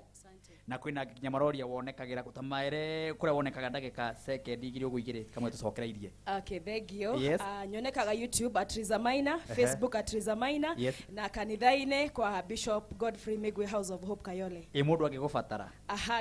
na kwina nginya maroria wonekagira gutamaire kuria wonekaga ndagika second igiri ugu igiri kamwe tucokereirie. Okay, thank you. Yes. Nyonekaga YouTube @Triza Maina, Facebook @Triza Maina, yes. na kanitha-ine kwa Bishop Godfrey Migwe House of Hope Kayole. Mundu agigubatara.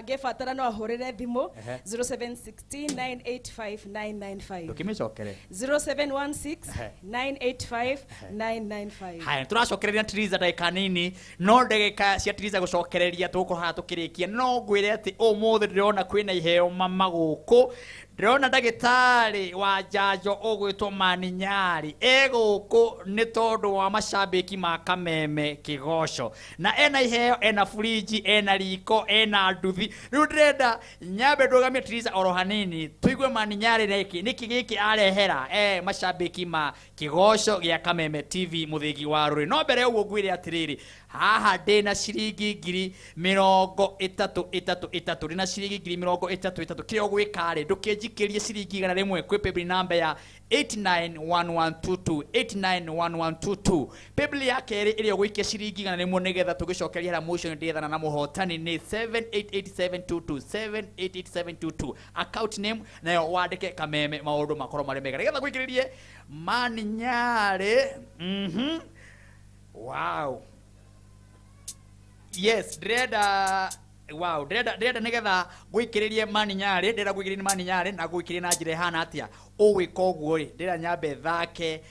Gefatara no ahurire thimu 0716985995. Tukimicokere 0716985995. Hai turacokereria Triza ndagika nini no ndagika cia Triza gucokereria tukuha tukirikia no ngwire ati umuthi ndirona kwina iheo mama guku ndirona ndagitari wa njanjo ugwitwo Maninyari eguku ni tondu wa macambiki ma Kameme Kigosho na ena iheo ena friji ena riko ena nduthi riu ndirenda nyambe ndugamie Triza oro hanini tuigue Maninyari niki giki arehera macambiki ma Kigosho gia Kameme TV muthigi wa ruri no mbere uguo ngwire atiriri haha ndina ciringi ngiri 33 ndina ciringi ngiri 33 kirio gwikari ndukinji unjikirie ciringi 100 kwi paybill number ya 891122 891122 paybill ya keri ile gwikia ciringi 100 nigetha tugicokeria hara motion ndethana na muhotani ni 788722 788722 account name nayo wandike Kameme maundu makoro mari mega nigetha gwikiririe Maninyare wow yes dreda wow dreda nigetha gwikiririe Maninyare ndira gwikiririe Maninyare na gwikirie na njire hana atia ugwika uguo ri ndira nyambe thake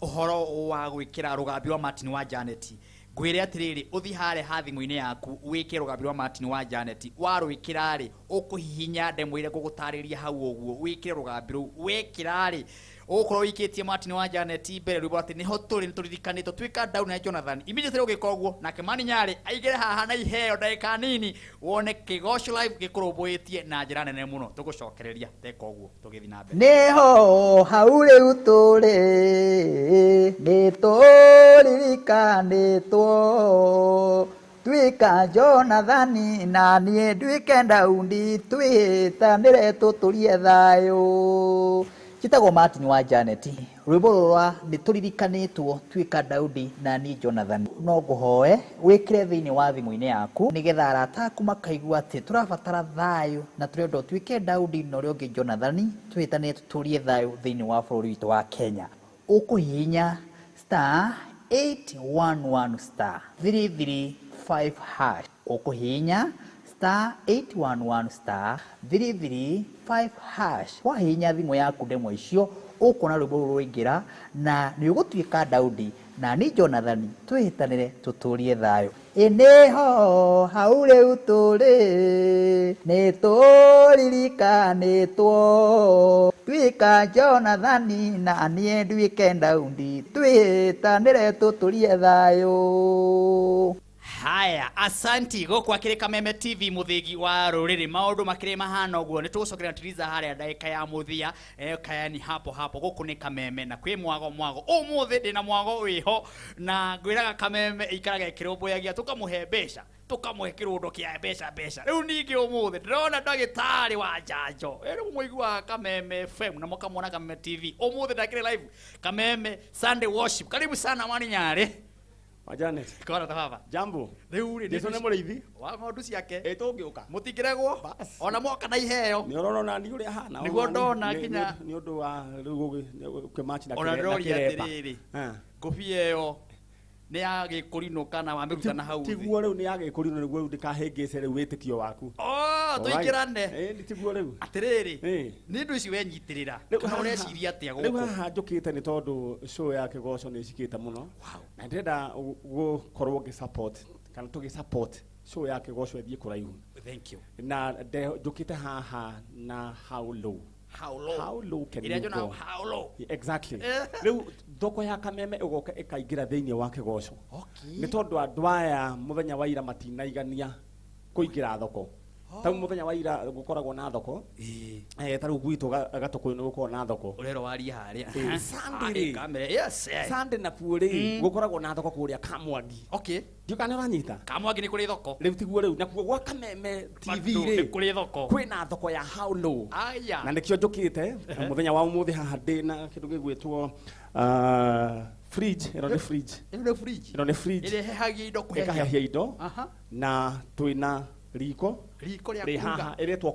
uhoro wa gwikira rugambi wa Martin wa Janet gwire atiriri uthi hare hathimu-ini yaku wike rugambi wa Martin wa Janet warwikira ri ukuhihinya ndemo ile gugutariria hau uguo wikire rugambi ru wikira ri ukoro wikitie Martin wa Janet mbere rwibwo ati niho turi niturikanito twika down na Jonathan immediately ugika uguo nake Maninyare aigire haha na iheo ndagika nini wone Kigosho live gikurumbuitie na njira nene muno tugucokereria teka uguo tugithi na mbere niho hau riu turi niturikanitwo twika Jonathan na nie ndwike Daudi twitanire tuturie thayo Chitagwo Martin wa Janet rwimbo rwa niturikanitwo twika Daudi na ni Jonathan no nguhoe wikire thiini wa thimu-ini yaku nigetha arata aku makaigua ati turabatara thayo na turendo twike Daudi no rio ngi Jonathan twitane tuturie thayo thiini wa bururi witu wa Kenya ukuhinya *811 *335 hash ukuhinya *811 *335 hash wahinya thimu yaku ndemo icio ukona rwimbo rwingira na ni ugutwika Daudi na ni Jonathan twihitanire tuturie thayo iniho hau riu turi niturikanitwo twika Jonathan na nie ndwike Daudi twihitanire tuturie thayo haya asanti goko akire Kameme TV muthigi wa ruriri maundu makire mahana uguo nitugucokerera tiriza haria ndaika ya muthia kayani hapo goko ni Kameme na kwi mwago umuthi ndina mwago wiho na ngwiraga Kameme ikaraga kirumbuyagia tukamuhe mbeca tukamuhe kirundo kia mbeca riu ningi umuthi ndirona ndagitari wa njanjo riu muigua Kameme FM na mukamwona Kameme TV umuthi ndakire live Kameme Sunday worship karibu sana Maninyare Janet. Kora ta baba. Jambo. Riu ri Niso ne murithi. Wa ngondu ciake. Tungiuka. Mutingiregwo. Ona moka na iheo. Ni orona ni uri hana. Niguo ndona kinya. Ni undu wa riu kumatch na kireba. Ona rori atiriri. Kofia iyo ni agikurinuka kana wamiruta na hau. Tiguo riu ni agikurinu niguo ndikahengece riu witikio waku. Tuikirane. Ni tiguo riu. Atiriri. Ni ndu ici wenyitirira. Kana ureciria atia guku. Riu haha njukite ni tondu show ya Kigosho ni cikite muno. Wow. Na ndenda gukorwo ngi support kana tugi support show ya Kigosho ethie kuraihu. Thank you. Na njukite haha na how low. How low can you go? How low? Exactly. Riu thoko ya Kameme igoka ikaingira thiini wa Kigosho. Okay. Ni tondu andu aya muthenya wa ira matinaigania kuingira thoko. Tau muthenya wa ira gukoragwo na thoko. Taru gwitu gatoko ni gukorwo na thoko. Urero wari haria. Sunday. Yes. Sunday na kuuri gukoragwo na thoko kuria Kamwangi. Okay. Ndikane uranyita. Kamwangi ni kuri thoko. Riu tiguo riu na kuo gwa Kameme TV ni kuri thoko. Kwina thoko ya how low. Aya. Na nikio njukite muthenya wa umuthi haha ndina kindu gigwitwo fridge, ino ni fridge. Ino ni fridge. Ile hehagia indo kuhehia indo. Na twina riko ria haha iretwo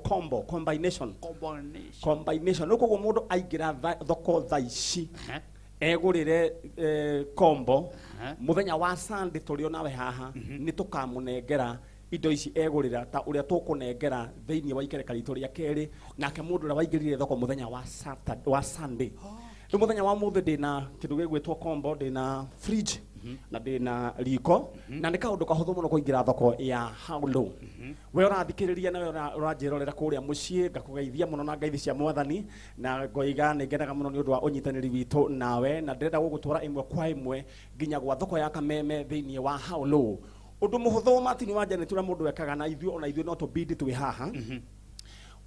combination nuko mundu aingira thoko thaici egurire combo muthenya wa Sunday turio nawe haha ni tukamunengera indo ici egurira ta uria tukunengera thiini wa ikereka ritu ria keri nake mundu ria waingirire thoko muthenya wa Sunday ni muthenya wa muthi ndina kindu gigwitwo combo ndina fridge na ndina riko na ni kaundu kahuthu muno kuingira thoko ya how low we urathikiriria na we uranjirorera kuria mucii ngakugeithia muno na ngeithi cia mwathani na ngoiga ni ngenaga muno ni undu wa unyitaniri witu nawe na ndirenda gugutwara imwe kwa imwe nginya gwa thoko ya Kameme thiini wa how low undu muhuthu Martin wa Janet ura mundu ekaga na ithuĩ ona ithuĩ no tubidi twi haha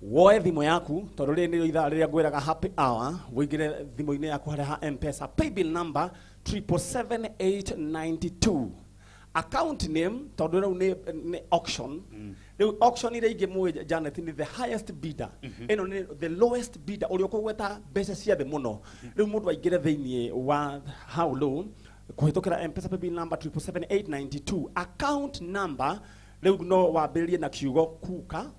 woe thimu yaku tondu ri ni ithaa riria ngwiraga happy hour wigire thimu-ini yaku haria ha M-Pesa paybill number 777892 account name tondu rĩu nĩ auction rĩu auction ĩrĩa ingĩ mũĩ Janet ni the highest bidder ĩno ni the lowest bidder ũrĩa ũkũgweta mbeca cia thĩ mũno rĩu mũndũ aingĩre thĩinĩ wa how low kũhĩtũkĩra M-Pesa paybill number 77892 account number rĩu no wambĩrĩrie na kiugo kuka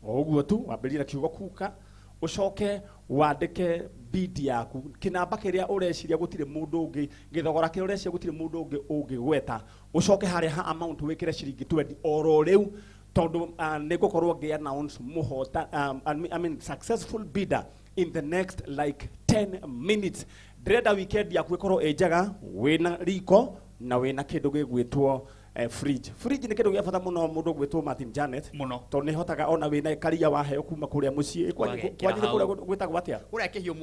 ũguo tu wambĩrĩrie na kiugo kuka ucoke wandike bid yaku kinamba kiria ureciria gutire mundu ungi githogora kiria ureciria gutire mundu ungi ungigweta ucoke haria ha amount wikire ciringi 20 oro riu tondu nigukorwo ngi announce muhota I mean successful bidder in the next like 10 minutes ndrenda weekend yaku ikorwo enjaga wina riko na wina kindu gigwitwo fridge ni kindu gia bata muno mundu gwitwo Martin Janet muno to ni hotaga ona wina karia waheo kuma kuria mucii kwanyire kuria gwitagwo atia uria kihio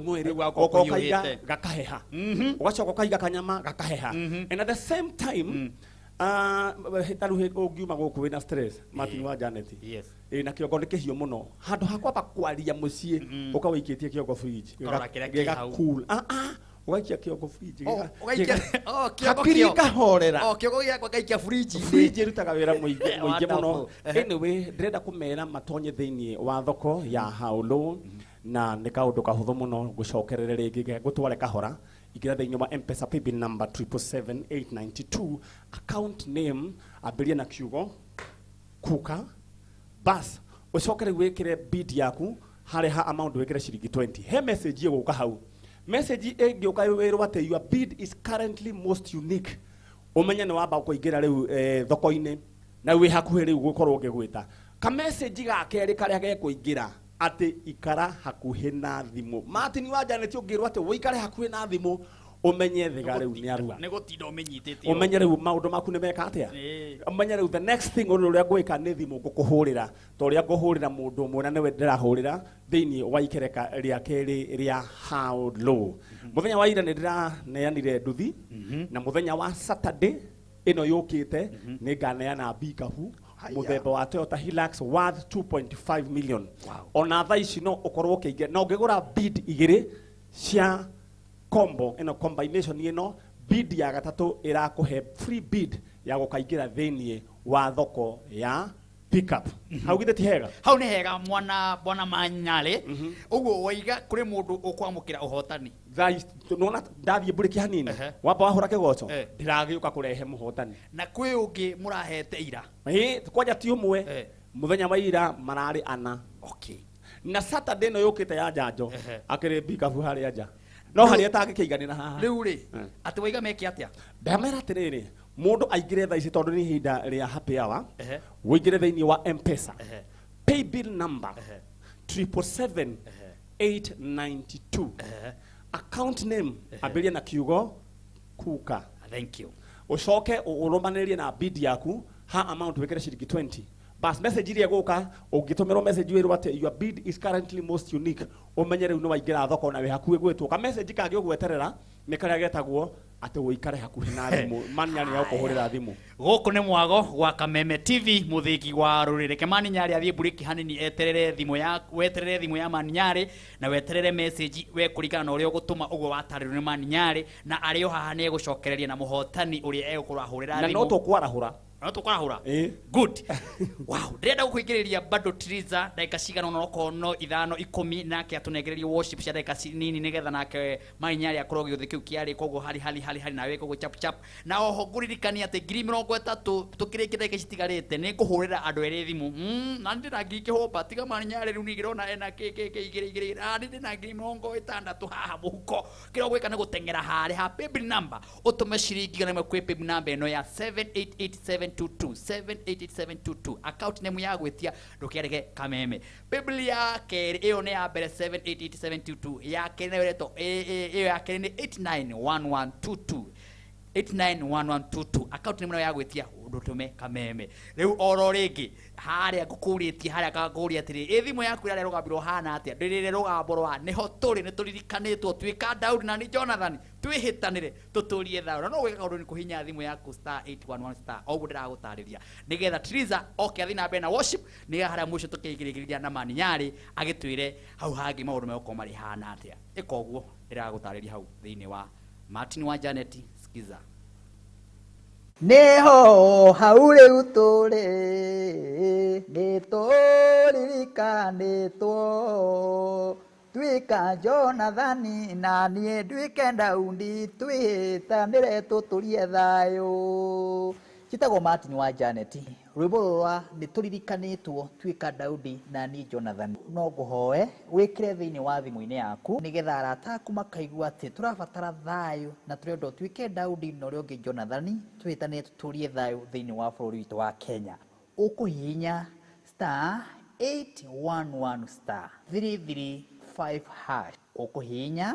mwiri okokaiga gakaheha ugacoka ukaiga kanyama gakaheha and at the same time taruhe ungiuma guku wina stress Martin wa Janet yes na kiongo ni kihio muno handu hakwa bakwaria mucii ukawikitie kiongo fridge gega cool Waikia kiongo fridge. Kiongo kahorera. Kiongo giakwa gaikia fridge. Fridge rutaga wira muingi muno. Anyway, ndĩrenda kũmera matonye thĩinĩ wa thoko ya Haulo na nĩ kaũndũ kahũthũ mũno gũcokerera rĩngĩ gũtware kahora. Ingĩra thĩinĩ wa M-Pesa paybill number 77892 account name ambĩrĩrie na kiugo kuka bas ũcokere wĩkĩre bid yaku harĩ ha amount wĩkĩre ciringi 20. He message ĩgũka hau. Message ĩngĩũka wĩrwo atĩ your bid is currently most unique. Ũmenye nĩ wamba kũingĩra rĩu thoko-inĩ na wĩ hakuhĩ rĩu gũkorwo ũkĩgwĩta. Ka message gakerĩ karĩa gekũingĩra atĩ ikara hakuhĩ na thimũ. Martin wa Janet ũngĩrwo atĩ wĩikare hakuhĩ na thimũ umenye thega rĩu nĩ arua. Nĩ gũtinda ũmenyitĩte. Umenye rĩu maũndũ maku nĩ meka atĩa. Umenye rĩu the next thing ũrĩa ngwĩka nĩ thimũ ngũkũhũrĩra. To ũrĩa ngũhũrĩra mũndũ ũmwe na nĩwe ndĩrahũrĩra thĩinĩ wa ikereka rĩa kerĩ rĩa How Low. Mũthenya wa ira nĩ ndĩraneanire nduthi na mũthenya wa Saturday ĩno yũkĩte nĩ nganeana bikabu muthemba wa Toyota Hilux worth 2.5 million. Ona thaa ici no ũkorwo ũkĩingĩra na ũngĩgũra bid igĩrĩ cia combo ino combination ino bid ya gatatu irakuhe free bid ya gukaingira thĩinĩ wa thoko ya pickup. Hau githeti hega. Hau ni hega mwana bwana Manyale. Uguo waiga kuri mundu ukwamukira uhotani. Nona ndathie buriki hanini. Wamba wahura kigoco. Ndiragiuka kurehe muhotani. Na kwi ungi murahete ira. Kwaja ti umwe. Muthenya wa ira marari ana. Okay. Na Saturday no yukite ya njanjo. Akire pickup hari anja. No haria tangĩkĩiganĩra haha rĩu rĩ atĩ waiga meke atĩa ndamera atĩrĩrĩ mũndũ aingĩre thaa ici tondũ nĩ ihinda rĩa happy hour wĩingĩre thĩinĩ wa M-Pesa paybill number 77892 account name ambĩrĩria na kiugo kuka thank you ũcoke ũrũmanĩrĩrie na bid yaku ha amount wĩkĩre ciringi 20 bas message iria guka ungitumirwo message wiru ati your bid is currently most unique umenye riu no waingira thoko na we hakuhi gwitwo ka message kangĩ ũgweterera nĩ karĩa getagwo ati ũikare hakuhi na thimu Manyari ya ũkũhũrĩra thimu gũkũ nĩ mwago gwa Kameme TV muthiki wa rũrĩrĩ Manyari athiĩ buriki hanini eterere thimu ya Manyari na weterere message we kũringana na ũrĩa ũgũtũma ũguo watarĩrwo nĩ Manyari na arĩ o haha nĩ egũcokereria na mũhotani ũrĩa egũkorwo ahũrĩra thimu na no tũkwarahũra no tukorahura good wow ndĩrenda gũkũingĩrĩria bado triza dakika cigana no kono 5 10 nake atunegererie worship cia dakika nini nigetha nake Manyari akorwo gĩũthĩ kĩu kĩarĩ koguo hari nawe koguo chap na oho ngũririkania atĩ 30 tũkĩrĩkia dakika citigarĩte nĩ ngũhũrĩra andũ erĩ thimũ na ndĩna ngĩkĩhũmba tiga Manyari rĩu nĩgĩrona ena igĩrĩ ndĩna 60 haha mũhuko kĩrĩa gwĩka nĩ gũteng'era harĩ ha paybill number ũtũme ciringi gana kwĩ paybill number ĩno ya 78872 account name ya gwetia ndukerege Kameme Biblia ya keri iyo ne ya mbere 78872 ya kene wereto iyo ya keri ni 891122 account name ya gwetia ndutume Kameme riu oro ringi haria ngukuritie haria kaguria atiri thimu yaku iraria rugambirwo hana atia ndirire rugambo rwa niho turi ni turirikanitwo twika Daud na ni Jonathan twihitanire tuturie thao no gwika undu ni kuhinya thimu yaku *811* oguo ndiragutariria nigetha Triza oke athi na mbere na worship ni haria mwisho tukigirigiria na Manyari agitwire hau hangi maundu meko mari hana atia ikoguo ndiragutariria hau thiini wa Martin wa Janet skiza Neho haure utore neto lirika neto twika Jonathani na nie ndwike Daudi twitanire tuturie thayo chitagwo Martin wa Janet rwimbo rwa nitũririkanĩtwo twika Daudi na ni Jonathan no ngũhoe wĩkĩre thĩinĩ wa thimũ-inĩ yaku nĩgetha arata aku makaigua atĩ tũrabatara thayo na tũrenda twike Daudi na ũrĩa ũngĩ Jonathan twĩtanĩre tũtũrie thayo thĩinĩ wa bũrũri witũ wa Kenya ũkũhihinya *811 *335# ũkũhihinya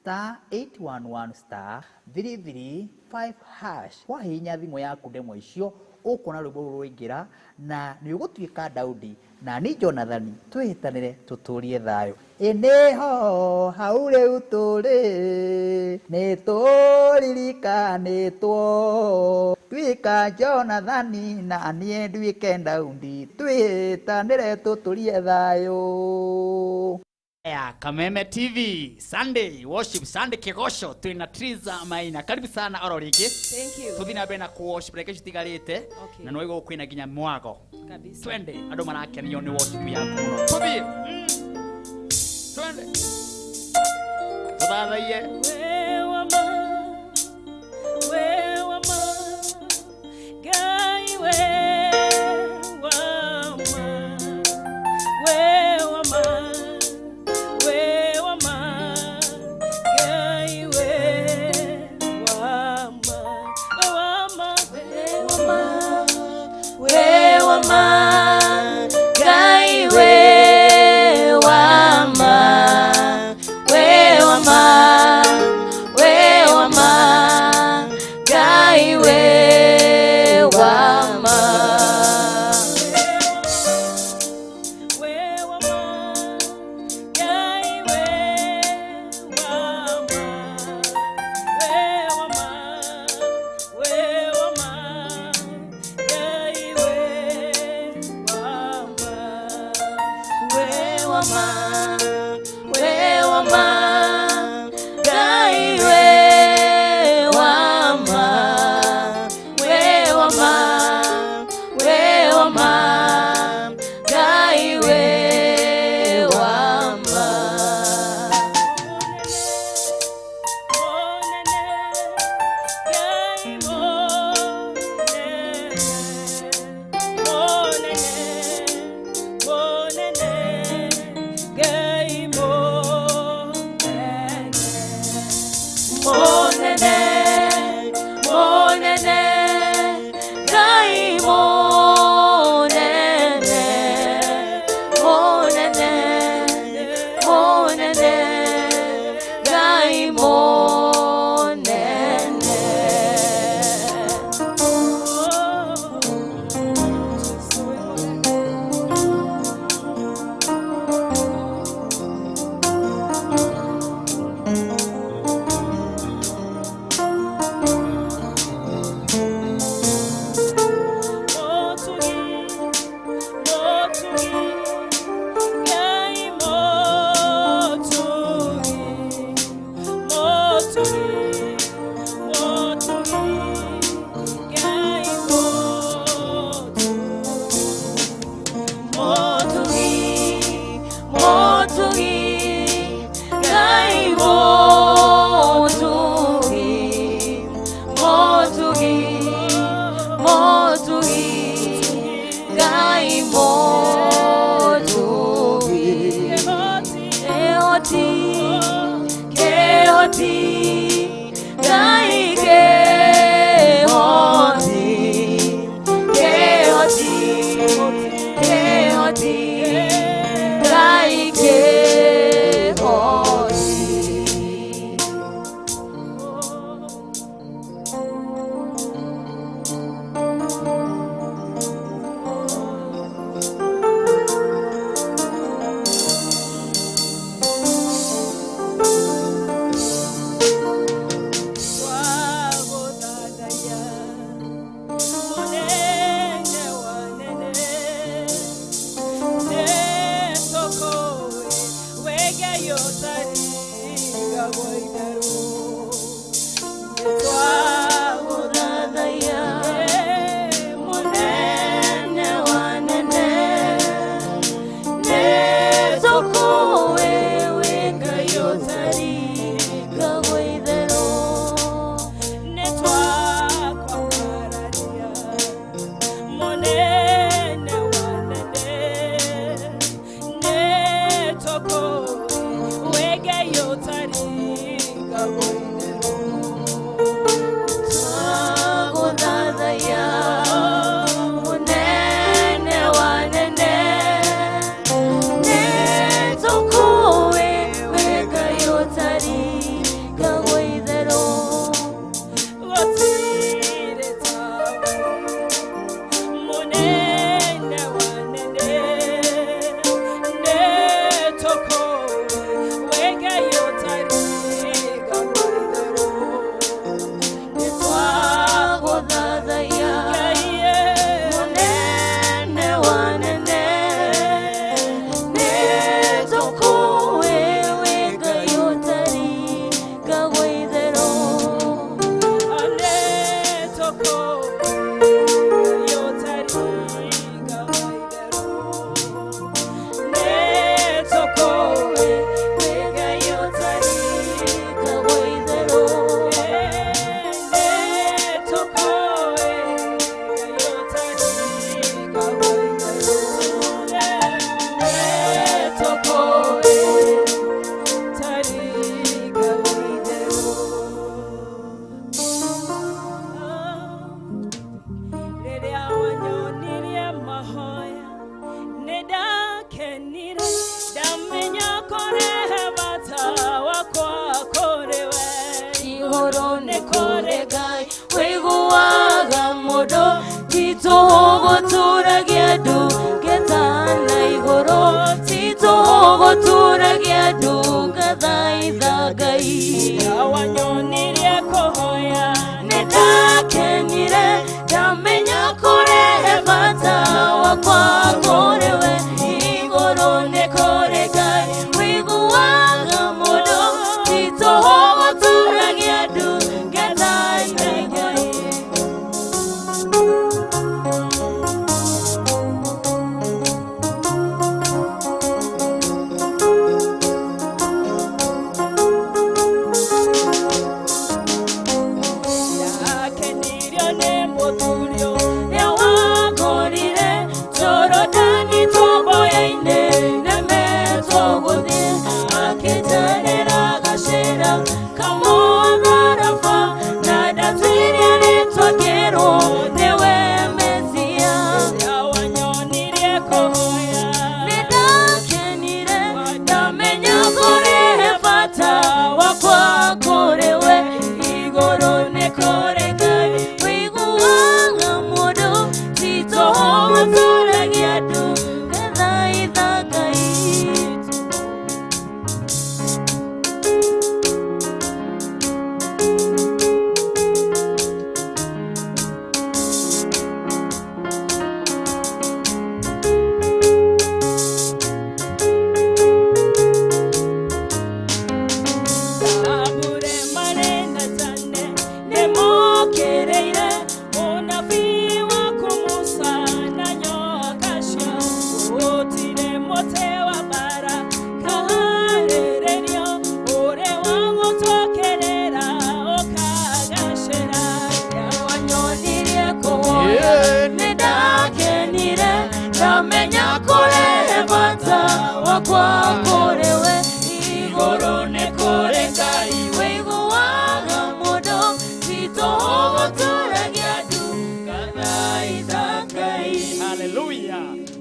*811 *335# wahihinya thimũ yaku ndemwa icio ũkuona rwĩmbo rũrũ rwaingĩra na nĩ ũgũtuĩka Daudi na ni Jonathan twĩtanĩre tũtũrie thayo ĩnĩho hau rĩu tũrĩ nĩtũririkanĩtwo twika Jonathan na niĩ nduĩke Daudi twĩtanĩre tũtũrie thayo. Ya Kameme TV Sunday Worship Sunday Kigosho twina Triza Maina karibu sana ororiki. Thank you. Tuthina bena ku worship reke citigarite na no igo kwina ginya mwago kabisa twende andu marakenio ni worship yaku muno tuthie twende tuthathaie wewe ma gai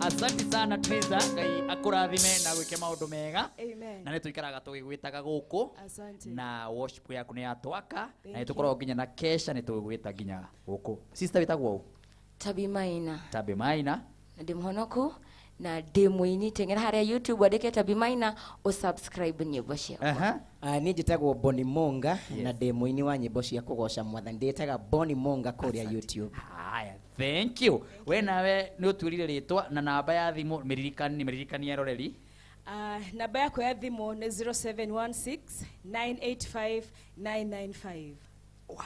Asante sana Triza, Ngai akurathime na gwike maundu mega. Amen. Na nitwikaraga tugigwitaga guku. Asante. Na worship yaku ni yatwaka na nitukorwo nginya na kesha nitugwita nginya guku. Sister witagwo u? Tabimaina. Tabimaina. Ndi muhonoku na ndi muini tengera haria YouTube andike Tabimaina o subscribe nyimbo ciakwa. Ni njitagwo Boni Monga na ndi muini wa nyimbo cia kugoca mwathani nditaga Boni Monga kuria YouTube. Haya, thank you. We nawe ni utwirire ritwa na namba ya thimu miririkanie roreri. Namba yako ya thimu ni 0716 985 995. Wow.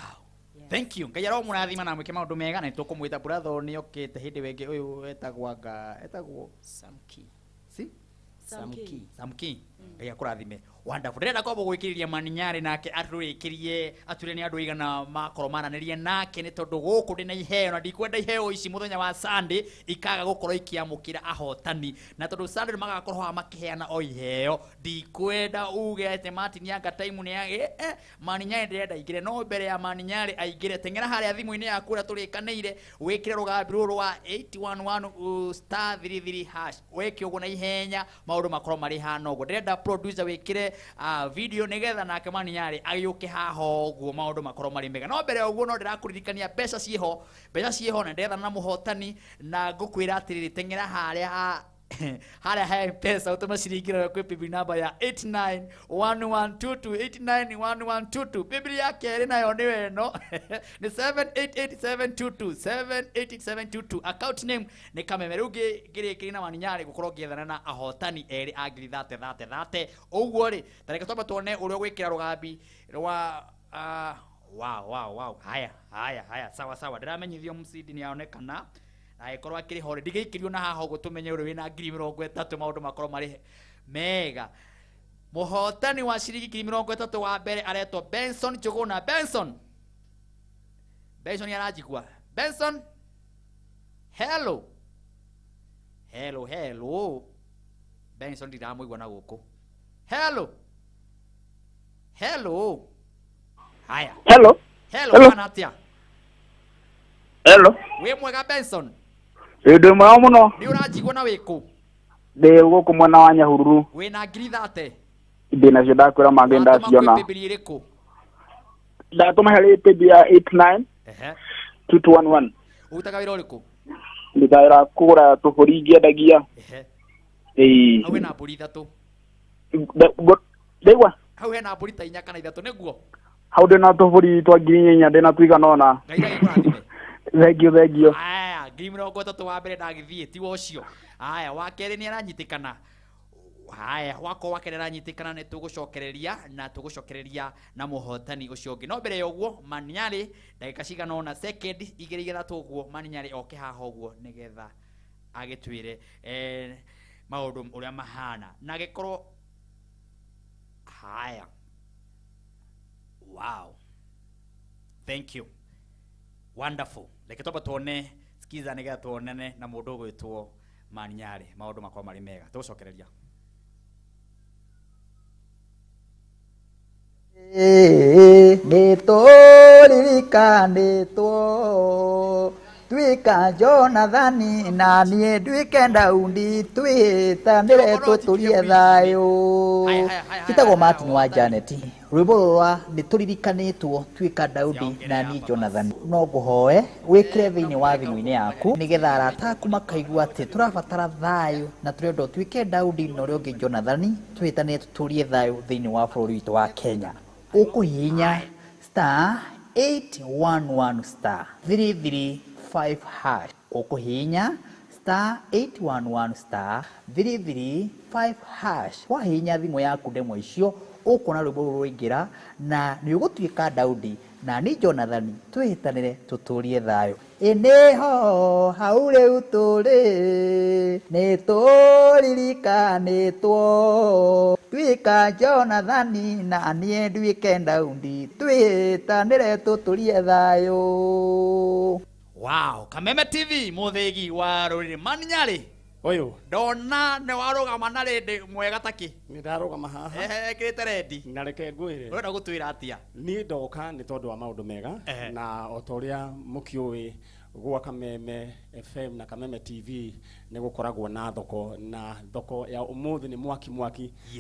Thank you. Ngai aro murathima na mwike maundu mega na tukumwita brother ni okete hindi wenge uyu etagwo Samki. Si? Samki. Samki. ya kurathime wonderful ndenda kwambo gwikiriria maninyari nake aturikirie ature ni andu igana makoro mananirie nake ni tondu guku ndi na iheo na ndikwenda iheo ici muthenya wa Sunday ikaga gukorwo ikiamukira ahotani na tondu Sunday magakorwo makiheana o iheo ndikwenda ugete Martin yanga time ni ya maninyari ndenda igire no mbere ya maninyari aigire tengera haria thimu-ini yaku ra turikaniire wikire rugambi ruru wa 811 star 33 hash weke ugo na ihenya maundu makorwo mari hana ugo ndenda producer wikire video nigetha nake maninyari agiyuke haho guo maundu makorwo mari mega no mbere uguo no ndirakuririkania mbeca ciho na ndetha na muhotani na ngukwira atiriri tengera haria haria ha pesa utuma ciringira kwi bibi namba ya 891122 bibi yake eri nayo ni weno ni 788722 account name ni Kameme rugi girikiri na maninyari gukorwo giethana na ahotani eri agiri 30 uguo ri tareke toba tuone urio gwikira rugambi rwa wow haya sawa ndiramenyithio mcidi ni aonekana aikorwo akiri hore ndigikirio na haho gutumenye uri wina 30 maundu makorwo mari mega muhotani wa ciringi 30 wa mbere aretwo Benson Njuguna Benson yarajigwa Benson hello Benson ndiramuigwa na guku hello haya hello kana atia hello we mwega Benson Ndo mwa muno ni urajigwa na wiku de guku mwana wa Nyahururu wina 30 ndina cio ndakwira magenda ciona bibiri iriku ndatuma hali pebi ya 89 2211 utaga wira uriku ndikaira kugura tuburi ngiendagia awe na mburi ithatu ndegwa hau hena mburi ta 4 kana 3 niguo hau ndina tuburi twa 4,000 ndina tuigana ona thengio aya 30 wa mbere ndagithie ti wocio aya wa keri ni aranyitikana haya wako wakere aranyitikana ni tugucokereria na muhotani ucio ungi no mbere ya uguo maninyari ndagika cigana ona second igirigira tuguo maninyari oke haha uguo nigetha agitwire maundu uria mahana na gikorwo haya wow thank you wonderful reke toba tuone skiza nigetha tuonane na mundu gwitwo maninyari maundu makwa mari mega tugucokereria nitũririkanĩtwo twika Jonathani na niĩ nduĩke Daudi twĩtanĩre tũtũrie thayũ njĩtagwo Martin wa Janet rwĩmbo rũrwa nĩtũririkanĩtwo twĩka Daudi na niĩ Jonathani no ngũhoe wĩkĩre thĩinĩ wa thimũ-inĩ yaku nĩgetha arata aku makaigua atĩ tũrabatara thayũ na tũrenda twĩke Daudi na ũrĩa ũngĩ Jonathani twĩtanĩre tũtũrie thayũ thĩinĩ wa bũrũri witũ wa Kenya ukuhinya star 811 star 335 hash ukuhinya star 811 star 335 hash wahinya thimo yaku ndemwe icio ukona rwimbo rũingĩra na nĩ ũgũtuĩka Daudi na ni Jonathani twĩtanĩre tũtũrie thayũ ĩnĩho hau rĩu tũrĩ nĩtũririkanĩtwo twĩka Jonathani na niĩ nduĩke Daudi twĩtanĩre tũtũrie thayũ. Wow, Kameme TV muthigi wa rũrĩrĩ maninyari uyu ndona nĩ warũgama na rĩndĩ mwega taki nĩ ndarũgama haha ekĩrĩte rendi na reke ngwĩre ũrenda gũtwĩra atia niĩ ndoka nĩ tondũ wa maũndũ mega na o ta ũrĩa mũkĩũĩ gwa Kameme FM na Kameme TV nĩ gũkoragwo na thoko ya ũmũthĩ nĩ mwaki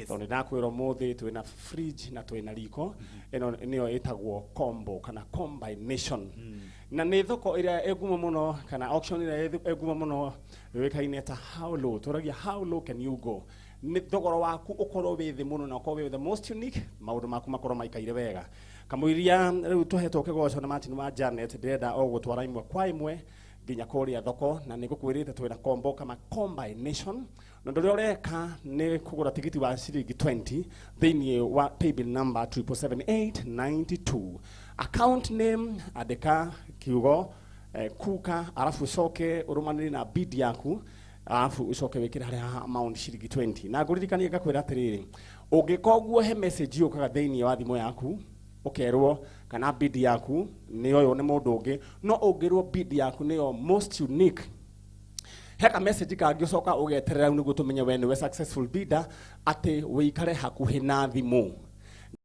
tondũ ndakwĩra ũmũthĩ twĩna fridge na twĩna riko ĩno nĩyo ĩtagwo combo kana combination na nĩ thoko ĩrĩa ĩnguma mũno kana auction ĩrĩa ĩnguma mũno wĩkaine ta how low tũragia how low can you go nĩ thogora waku ũkorwo wĩ thĩ mũno na ũkorwo wĩ the most unique maũndũ maku makorwo maikaire wega kamũiria rĩu tũhetwo kĩgoco na Martin wa Janet ndĩrenda o gũtwara imwe kwa imwe nginya kũrĩa thoko na nĩ ngũkwĩrĩte twĩna combo kama combination na ndũrĩa ũreka nĩ kũgũra tigiti wa ciringi 20 thĩinĩ wa paybill number 77892 account name andĩka kiugo kuka arafu coke ũrũmanĩrĩre na bid yaku Alafu ucoke wikira haria amount ciringi 20 na nguririkanie ngakwira atiriri ungikoguo he message yukaga thiini wa thimu yaku ukerwo kana bid yaku niyo yo ni mundu ungi no ungirwo bid yaku niyo most unique heka message kangi ucoka ugeterera niguo tumenye we niwe successful bidder ati wikare hakuhi na thimu